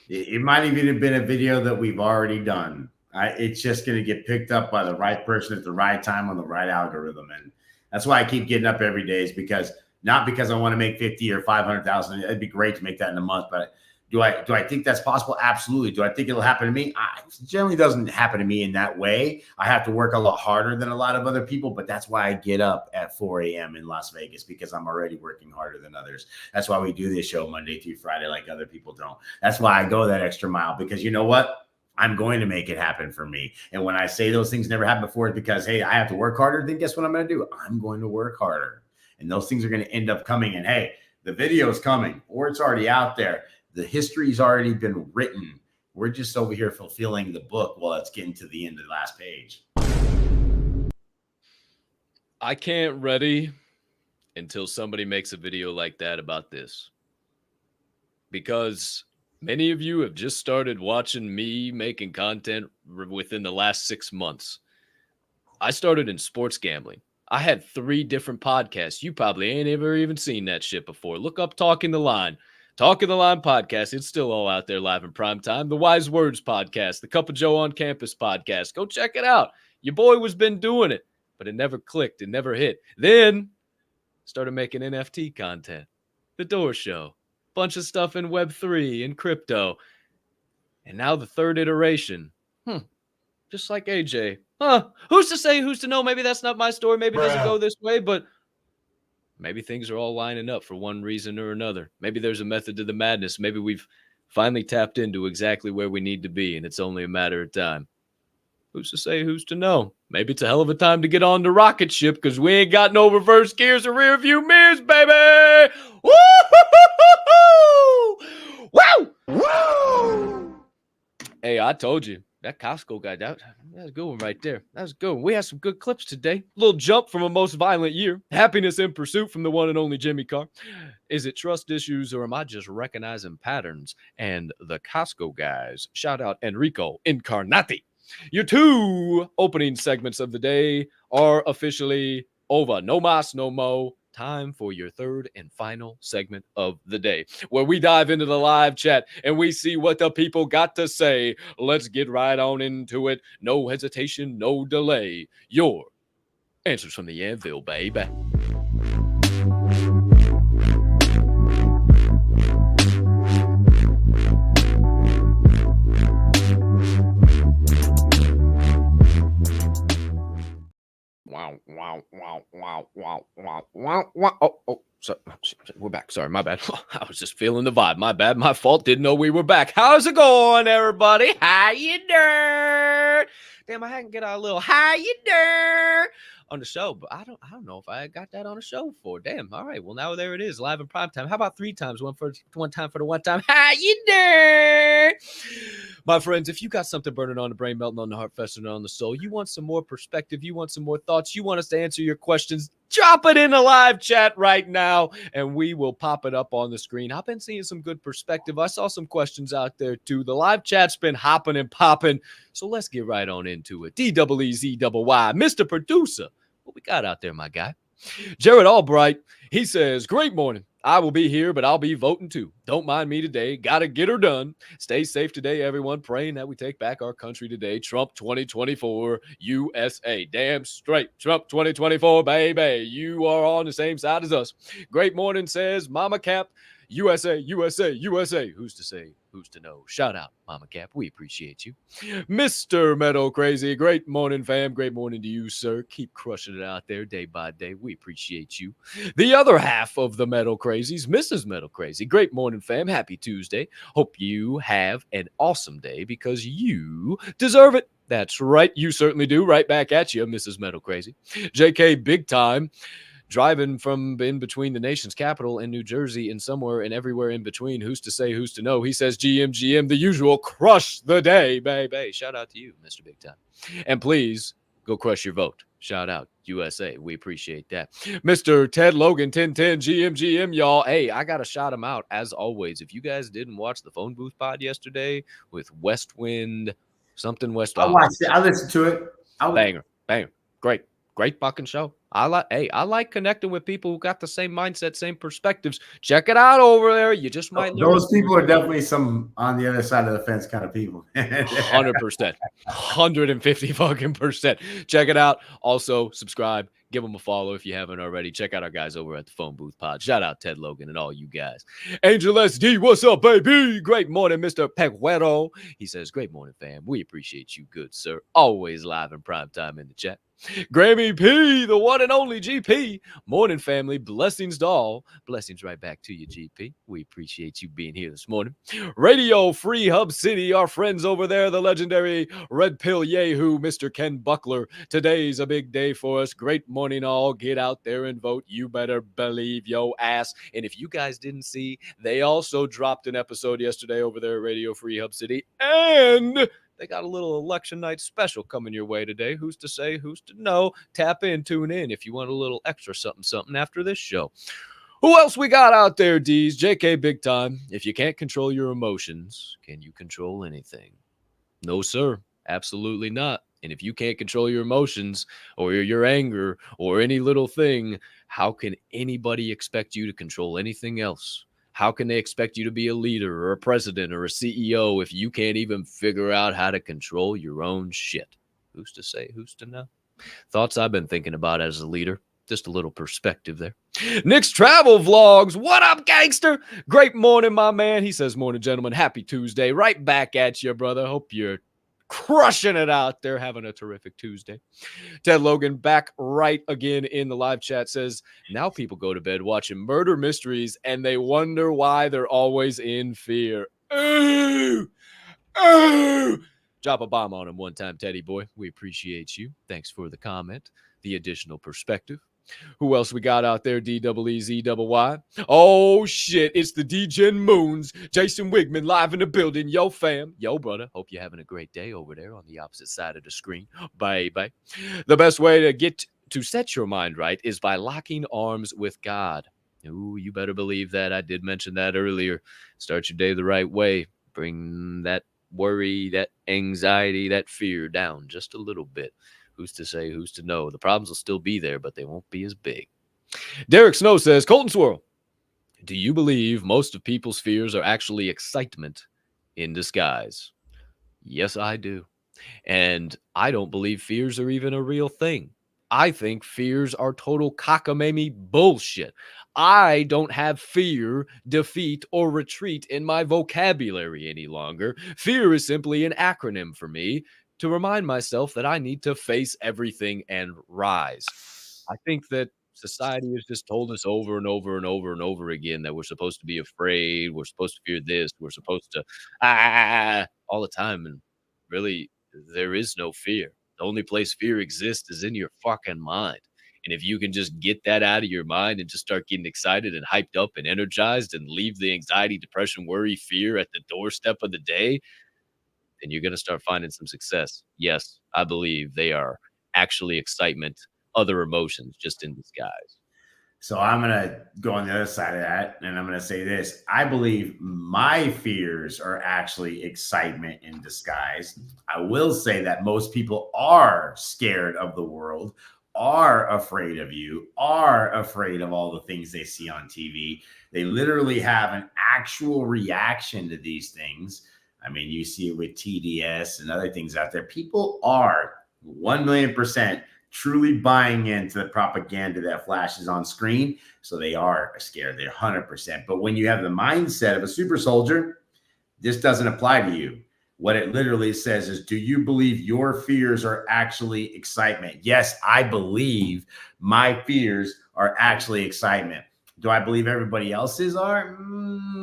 It might even have been a video that we've already done. It's just going to get picked up by the right person at the right time on the right algorithm. And that's why I keep getting up every day, is because not because I want to make 50 or 500,000. It'd be great to make that in a month, but do I think that's possible? Absolutely. Do I think it'll happen to me? It generally doesn't happen to me in that way. I have to work a lot harder than a lot of other people, but that's why I get up at 4 a.m. in Las Vegas, because I'm already working harder than others. That's why we do this show Monday through Friday like other people don't. That's why I go that extra mile, because you know what? I'm going to make it happen for me. And when I say those things never happened before, it's because, hey, I have to work harder. Then guess what I'm going to do? I'm going to work harder. And those things are going to end up coming. And hey, the video is coming, or it's already out there. The history's already been written. We're just over here fulfilling the book while it's getting to the end of the last page. I can't ready until somebody makes a video like that about this, because many of you have just started watching me making content within the last 6 months. I started in sports gambling. I had 3 different podcasts. You probably ain't ever even seen that shit before. Look up Talking the Line. Talking the Line podcast. It's still all out there live in prime time. The Wise Words podcast, the Cup of Joe on Campus podcast. Go check it out. Your boy was been doing it, but it never clicked. It never hit. Then started making NFT content. The Door Show. Bunch of stuff in Web3 and crypto. And now the third iteration. Just like AJ. Who's to say, who's to know? Maybe that's not my story. Maybe it doesn't go this way, but maybe things are all lining up for one reason or another. Maybe there's a method to the madness. Maybe we've finally tapped into exactly where we need to be, and it's only a matter of time. Who's to say, who's to know? Maybe it's a hell of a time to get on the rocket ship because we ain't got no reverse gears or rear view mirrors, baby! Woo! Woo! Woo! Hey, I told you. That Costco guy, that was a good one right there. That was good. We had some good clips today. Little jump from a most violent year. Happiness in pursuit from the one and only Jimmy Carr. Is it trust issues or am I just recognizing patterns? And the Costco guys. Shout out Enrico Incarnati. Your two opening segments of the day are officially over. No mas, no mo. Time for your third and final segment of the day, where we dive into the live chat and we see what the people got to say. Let's get right on into it. No hesitation, no delay. Your answers from the Anvil, baby. Wow. Oh, so we're back. Sorry, my bad. I was just feeling the vibe. My bad. My fault. Didn't know we were back. How's it going, everybody? How you doing? Damn, I had to get out a little how you doing on the show, but I don't know if I got that on the show before. Damn. All right. Well, now there it is, live in prime time. How about 3 times? One time for the one time. How you doing? My friends, if you got something burning on the brain, melting on the heart, festering on the soul, you want some more perspective, you want some more thoughts, you want us to answer your questions, drop it in the live chat right now, and we will pop it up on the screen. I've been seeing some good perspective. I saw some questions out there, too. The live chat's been hopping and popping, so let's get right on into it. DEEZYY, Mr. Producer. What we got out there, my guy? Jared Albright, he says, great morning. I will be here, but I'll be voting too. Don't mind me today. Gotta get her done. Stay safe today, everyone. Praying that we take back our country today. Trump 2024 USA. Damn straight. Trump 2024, baby. You are on the same side as us. Great morning, says Mama Capp. USA. Who's to say? Who's to know? Shout out, Mama Capp. We appreciate you. Mr. Meadow Crazy. Great morning, fam. Great morning to you, sir. Keep crushing it out there day by day. We appreciate you. The other half of the Meadow Crazies, Mrs. Meadow Crazy. Great morning, fam. Happy Tuesday. Hope you have an awesome day because you deserve it. That's right. You certainly do. Right back at you, Mrs. Meadow Crazy. JK Big Time. Driving from in between the nation's capital and New Jersey and somewhere and everywhere in between. Who's to say, who's to know? He says, GM, the usual. Crush the day, baby. Shout out to you, Mr. Big Time. And please go crush your vote. Shout out, USA. We appreciate that. Mr. Ted Logan, 1010, GM, y'all. Hey, I got to shout him out, as always. If you guys didn't watch the Phone Booth pod yesterday with Westwind, something West. I watched it. I listened to it. Banger. Great fucking show. I like connecting with people who got the same mindset, same perspectives. Check it out over there. You just might learn. Those people are definitely some on the other side of the fence kind of people. 100%. 150 fucking percent. Check it out. Also, subscribe. Give them a follow if you haven't already. Check out our guys over at the Phone Booth Pod. Shout out Ted Logan and all you guys. Angel SD, what's up, baby? Great morning, Mr. Peguero. He says, great morning, fam. We appreciate you, good sir. Always live in prime time in the chat. Grammy P, the one and only GP. Morning, family. Blessings to all. Blessings right back to you, GP. We appreciate you being here this morning. Radio Free Hub City, our friends over there, the legendary Red Pill Yahoo, Mr. Ken Buckler. Today's a big day for us. Great morning, all. Get out there and vote. You better believe yo ass. And if you guys didn't see, they also dropped an episode yesterday over there at Radio Free Hub City. And they got a little election night special coming your way today. Who's to say, who's to know? Tap in, tune in if you want a little extra something after this show. Who else we got out there, D's? JK Big Time. If you can't control your emotions, can you control anything? No, sir. Absolutely not. And if you can't control your emotions or your anger or any little thing, how can anybody expect you to control anything else? How can they expect you to be a leader or a president or a CEO if you can't even figure out how to control your own shit? Who's to say? Who's to know? Thoughts I've been thinking about as a leader. Just a little perspective there. Nick's Travel Vlogs. What up, gangster? Great morning, my man. He says, morning, gentlemen. Happy Tuesday. Right back at you, brother. Hope you're crushing it out there, having a terrific Tuesday. Ted Logan back right again in the live chat says, now people go to bed watching murder mysteries and they wonder why they're always in fear. Ooh! Ooh! Drop a bomb on him one time, Teddy boy. We appreciate you. Thanks for the comment, the additional perspective. Who else we got out there? DEEZYY. Oh, shit. It's the DGen Moons. Jason Wigman live in the building. Yo, fam. Yo, brother. Hope you're having a great day over there on the opposite side of the screen. Bye. The best way to get to set your mind right is by locking arms with God. Ooh, you better believe that. I did mention that earlier. Start your day the right way. Bring that worry, that anxiety, that fear down just a little bit. Who's to say, who's to know? The problems will still be there, but they won't be as big. Derek Snow says, Colton Swirl, do you believe most of people's fears are actually excitement in disguise? Yes, I do. And I don't believe fears are even a real thing. I think fears are total cockamamie bullshit. I don't have fear, defeat, or retreat in my vocabulary any longer. Fear is simply an acronym for me to remind myself that I need to face everything and rise. I think that society has just told us over and over and over and over again that we're supposed to be afraid, we're supposed to fear this, we're supposed to all the time. And really, there is no fear. The only place fear exists is in your fucking mind. And if you can just get that out of your mind and just start getting excited and hyped up and energized and leave the anxiety, depression, worry, fear at the doorstep of the day, then you're going to start finding some success. Yes, I believe they are actually excitement, other emotions just in disguise. So I'm going to go on the other side of that, and I'm going to say this. I believe my fears are actually excitement in disguise. I will say that most people are scared of the world, are afraid of you, are afraid of all the things they see on TV. They literally have an actual reaction to these things. I mean, you see it with TDS and other things out there. People are 1,000,000% truly buying into the propaganda that flashes on screen. So they are scared. They're 100%. But when you have the mindset of a super soldier, this doesn't apply to you. What it literally says is, do you believe your fears are actually excitement? Yes, I believe my fears are actually excitement. Do I believe everybody else's are?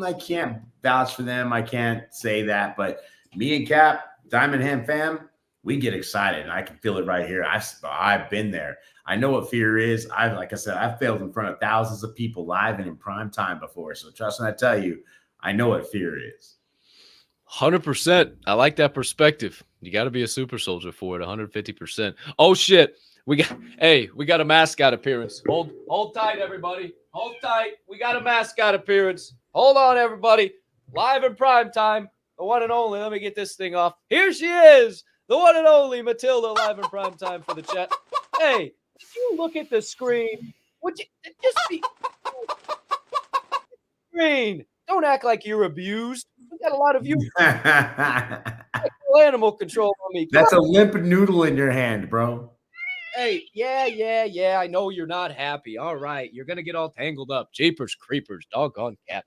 I can't vouch for them. I can't say that. But me and Cap, Diamond Hand fam, we get excited. And I can feel it right here. I've been there. I know what fear is. Like I said, I've failed in front of thousands of people live and in prime time before. So trust me, I tell you, I know what fear is. 100%. I like that perspective. You got to be a super soldier for it. 150%. Oh shit. We got a mascot appearance. Hold tight, everybody. Hold tight. We got a mascot appearance. Hold on, everybody. Live in prime time. The one and only. Let me get this thing off. Here she is. The one and only Matilda, live in prime time for the chat. Hey, if you look at the screen, would you just be screen? Don't act like you're abused. We got a lot of you. Animal control on me. That's a limp noodle in your hand, bro. Hey, yeah. I know you're not happy. All right. You're going to get all tangled up. Jeepers creepers. Doggone cat.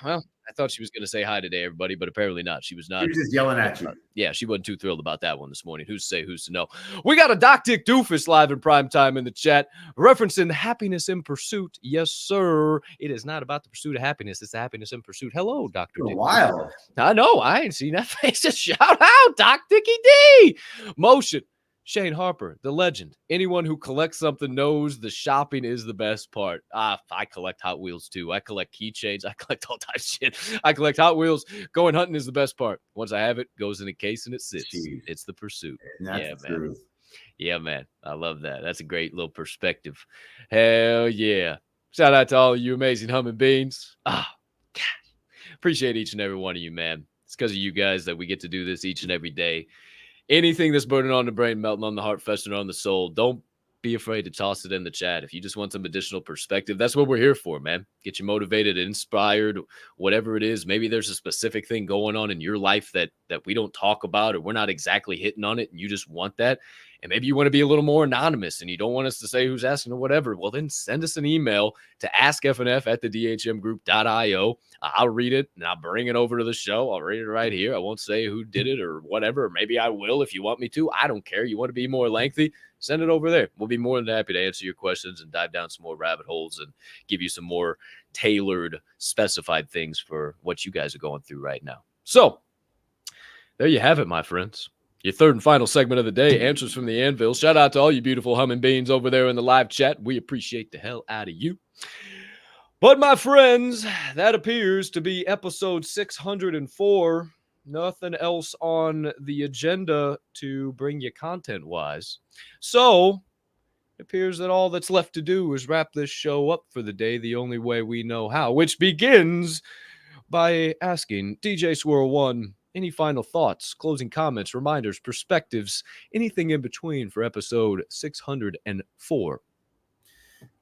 Well, I thought she was going to say hi today, everybody, but apparently not. She was not. She was just yelling at you. Yeah, she wasn't too thrilled about that one this morning. Who's to say, who's to know? We got a Doc Dick Doofus live in prime time in the chat, referencing happiness in pursuit. Yes, sir. It is not about the pursuit of happiness. It's the happiness in pursuit. Hello, Dr. Dick. Wild. I know. I ain't seen that face. Just shout out, Doc Dicky D. Motion. Shane Harper, the legend. Anyone who collects something knows the shopping is the best part. I collect Hot Wheels too. I collect keychains. I collect all types of shit. I collect Hot Wheels. Going hunting is the best part. Once I have it, goes in a case and it sits. Jeez. It's the pursuit. Yeah, man. Yeah, man. I love that. That's a great little perspective. Hell yeah. Shout out to all of you amazing humming beans. Gosh. Appreciate each and every one of you, man. It's because of you guys that we get to do this each and every day. Anything that's burning on the brain, melting on the heart, festering on the soul, don't be afraid to toss it in the chat. If you just want some additional perspective, that's what we're here for, man. Get you motivated, inspired, whatever it is. Maybe there's a specific thing going on in your life that we don't talk about, or we're not exactly hitting on it, and you just want that. And maybe you want to be a little more anonymous and you don't want us to say who's asking or whatever. Well, then send us an email to askfnf@thedhmgroup.io. I'll read it and I'll bring it over to the show. I'll read it right here. I won't say who did it or whatever. Or maybe I will if you want me to. I don't care. You want to be more lengthy? Send it over there. We'll be more than happy to answer your questions and dive down some more rabbit holes and give you some more tailored, specified things for what you guys are going through right now. So there you have it, my friends. Your third and final segment of the day, Answers from the Anvil. Shout out to all you beautiful humming beings over there in the live chat. We appreciate the hell out of you. But my friends, that appears to be episode 604. Nothing else on the agenda to bring you content-wise. So it appears that all that's left to do is wrap this show up for the day the only way we know how, which begins by asking DJ Swirl One, any final thoughts, closing comments, reminders, perspectives, anything in between for episode 604?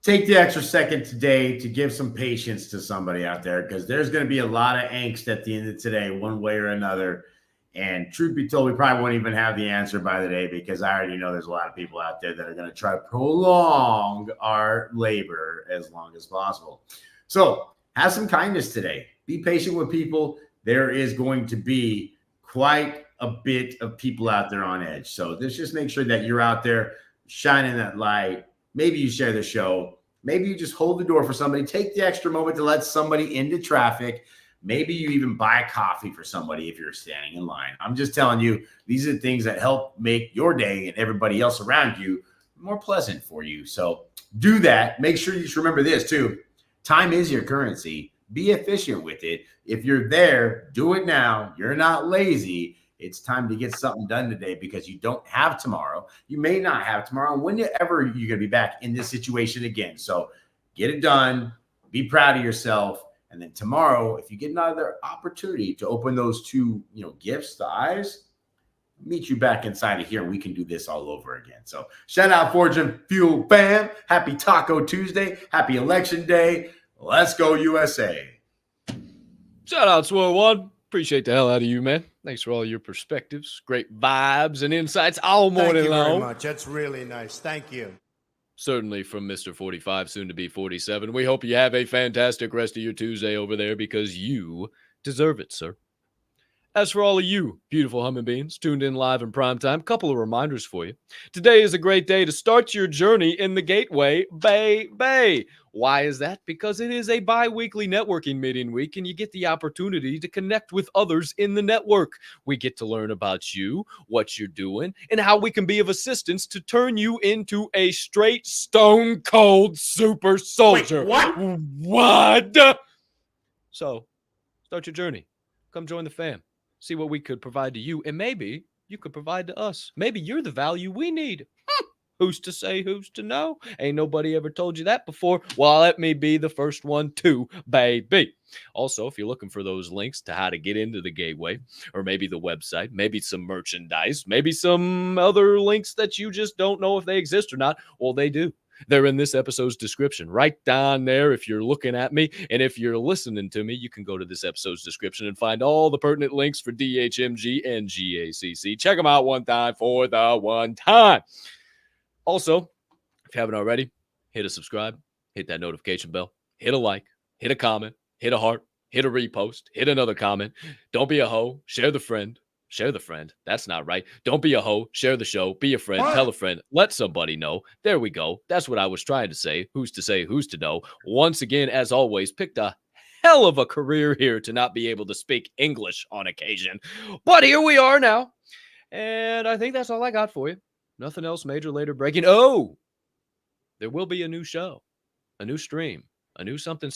Take the extra second today to give some patience to somebody out there, because there's going to be a lot of angst at the end of today, one way or another. And truth be told, we probably won't even have the answer by the day, because I already know there's a lot of people out there that are going to try to prolong our labor as long as possible. So have some kindness today. Be patient with people. There is going to be quite a bit of people out there on edge. So just make sure that you're out there shining that light. Maybe you share the show. Maybe you just hold the door for somebody. Take the extra moment to let somebody into traffic. Maybe you even buy coffee for somebody if you're standing in line. I'm just telling you, these are things that help make your day and everybody else around you more pleasant for you. So do that. Make sure you just remember this too. Time is your currency. Be efficient with it. If you're there, do it now. You're not lazy. It's time to get something done today, because you don't have tomorrow. You may not have tomorrow. Whenever you're going to be back in this situation again. So get it done. Be proud of yourself. And then tomorrow, if you get another opportunity to open those two, gifts, the eyes, meet you back inside of here, and we can do this all over again. So shout out Fortune Fuel fam. Happy Taco Tuesday. Happy Election Day. Let's go USA. Shout out Swirl One. Appreciate the hell out of you, man. Thanks for all your perspectives, great vibes and insights all morning long. Thank you very much. That's really nice. Thank you. Certainly from Mr. 45, soon to be 47. We hope you have a fantastic rest of your Tuesday over there, because you deserve it, sir. As for all of you beautiful humming beings tuned in live in prime time, couple of reminders for you. Today is a great day to start your journey in the Gateway Bay. Why is that? Because it is a bi-weekly networking meeting week, and you get the opportunity to connect with others in the network. We get to learn about you, what you're doing, and how we can be of assistance to turn you into a straight stone cold super soldier. Wait, what? So, start your journey. Come join the fam. See what we could provide to you, and maybe you could provide to us. Maybe you're the value we need. Who's to say, who's to know? Ain't nobody ever told you that before. Well, let me be the first one to, baby. Also, if you're looking for those links to how to get into the Gateway, or maybe the website, maybe some merchandise, maybe some other links that you just don't know if they exist or not, well, they do. They're in this episode's description, right down there if you're looking at me. And if you're listening to me, you can go to this episode's description and find all the pertinent links for DHMG and GACC. Check them out one time for the one time. Also, if you haven't already, hit a subscribe, hit that notification bell, hit a like, hit a comment, hit a heart, hit a repost, hit another comment. Don't be a hoe, share the friend. Share the friend. That's not right. Don't be a hoe. Share the show. Be a friend. What? Tell a friend. Let somebody know. There we go. That's what I was trying to say. Who's to know? Once again, as always, picked a hell of a career here to not be able to speak English on occasion. But here we are now. And I think that's all I got for you. Nothing else major, later breaking. Oh, there will be a new show, a new stream, a new something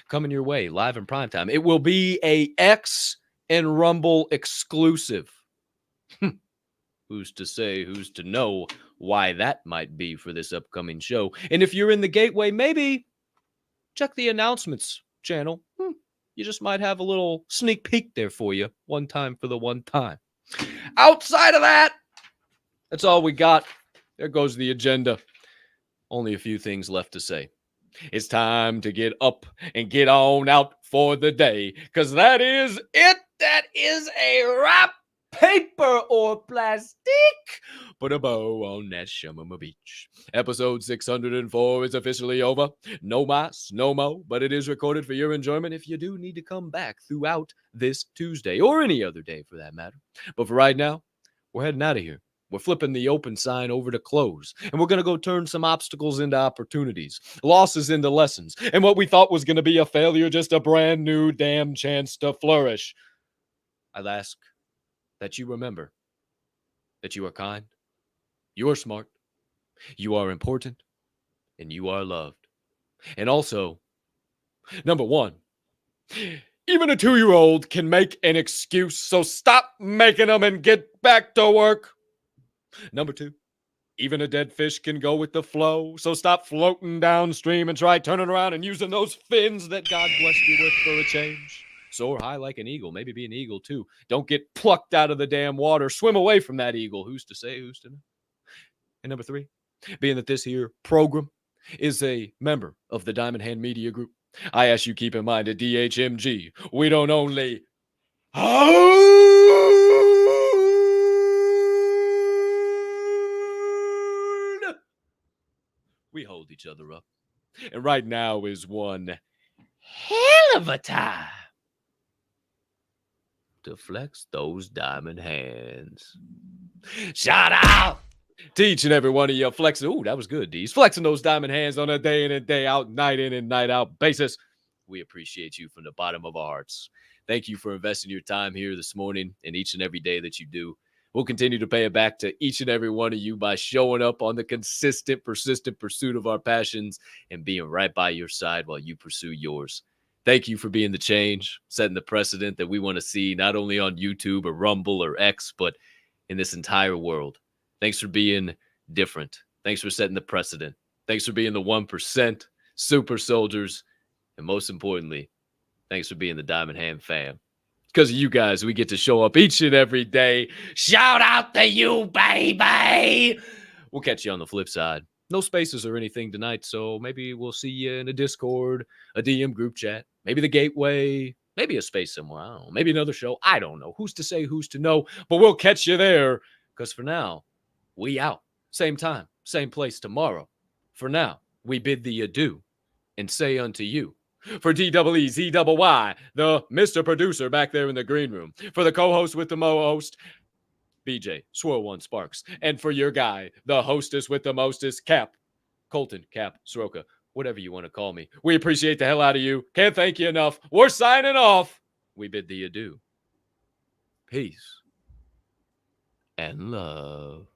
coming your way live in prime time. It will be a X and Rumble exclusive. Who's to say, who's to know why that might be for this upcoming show? And if you're in the Gateway, maybe check the announcements channel. You just might have a little sneak peek there for you. One time for the one time. Outside of that, that's all we got. There goes the agenda. only a few things left to say. It's time to get up and get on out for the day, because that is it. That is a wrap. Paper or plastic. Put a bow on that Shumama Beach. Episode 604 is officially over. No mas, no mo, but it is recorded for your enjoyment if you do need to come back throughout this Tuesday, or any other day for that matter. But for right now, we're heading out of here. We're flipping the open sign over to close, and we're going to go turn some obstacles into opportunities, losses into lessons, and what we thought was going to be a failure, just a brand new damn chance to flourish. I'll ask that you remember that you are kind, you are smart, you are important, and you are loved. And also, number one, even a 2-year-old can make an excuse, so stop making them and get back to work. Number two, even a dead fish can go with the flow, so stop floating downstream and try turning around and using those fins that God blessed you with for a change. Soar high like an eagle, maybe be an eagle too. Don't get plucked out of the damn water. Swim away from that eagle. Who's to say, who's to know? And number three, being that this here program is a member of the Diamond Hand Media Group, I ask you keep in mind at DHMG, we don't only we hold each other up. And right now is one hell of a time to flex those diamond hands. Shout out to each and every one of you flexing. Ooh, that was good, D's. Flexing those diamond hands on a day in and day out, night in and night out basis. We appreciate you from the bottom of our hearts. Thank you for investing your time here this morning and each and every day that you do. We'll continue to pay it back to each and every one of you by showing up on the consistent, persistent pursuit of our passions and being right by your side while you pursue yours. Thank you for being the change, setting the precedent that we want to see not only on YouTube or Rumble or X, but in this entire world. Thanks for being different. Thanks for setting the precedent. Thanks for being the 1% super soldiers. And most importantly, thanks for being the Diamond Hand fam. Because of you guys, we get to show up each and every day. Shout out to you, baby. We'll catch you on the flip side. No spaces or anything tonight, so maybe we'll see you in a Discord, a DM group chat, maybe the Gateway, maybe a space somewhere. I don't know. Maybe another show. I don't know. Who's to say, who's to know? But we'll catch you there, because for now, we out. Same time, same place tomorrow. For now, we bid thee adieu and say unto you, for DEEZYY, the Mr. Producer back there in the green room, for the co-host with the mo-host, BJ, Swirl One Sparks, and for your guy, the hostess with the mostest, Capp, Colton, Capp, Soroka, whatever you want to call me. We appreciate the hell out of you. Can't thank you enough. We're signing off. We bid thee adieu. Peace and love.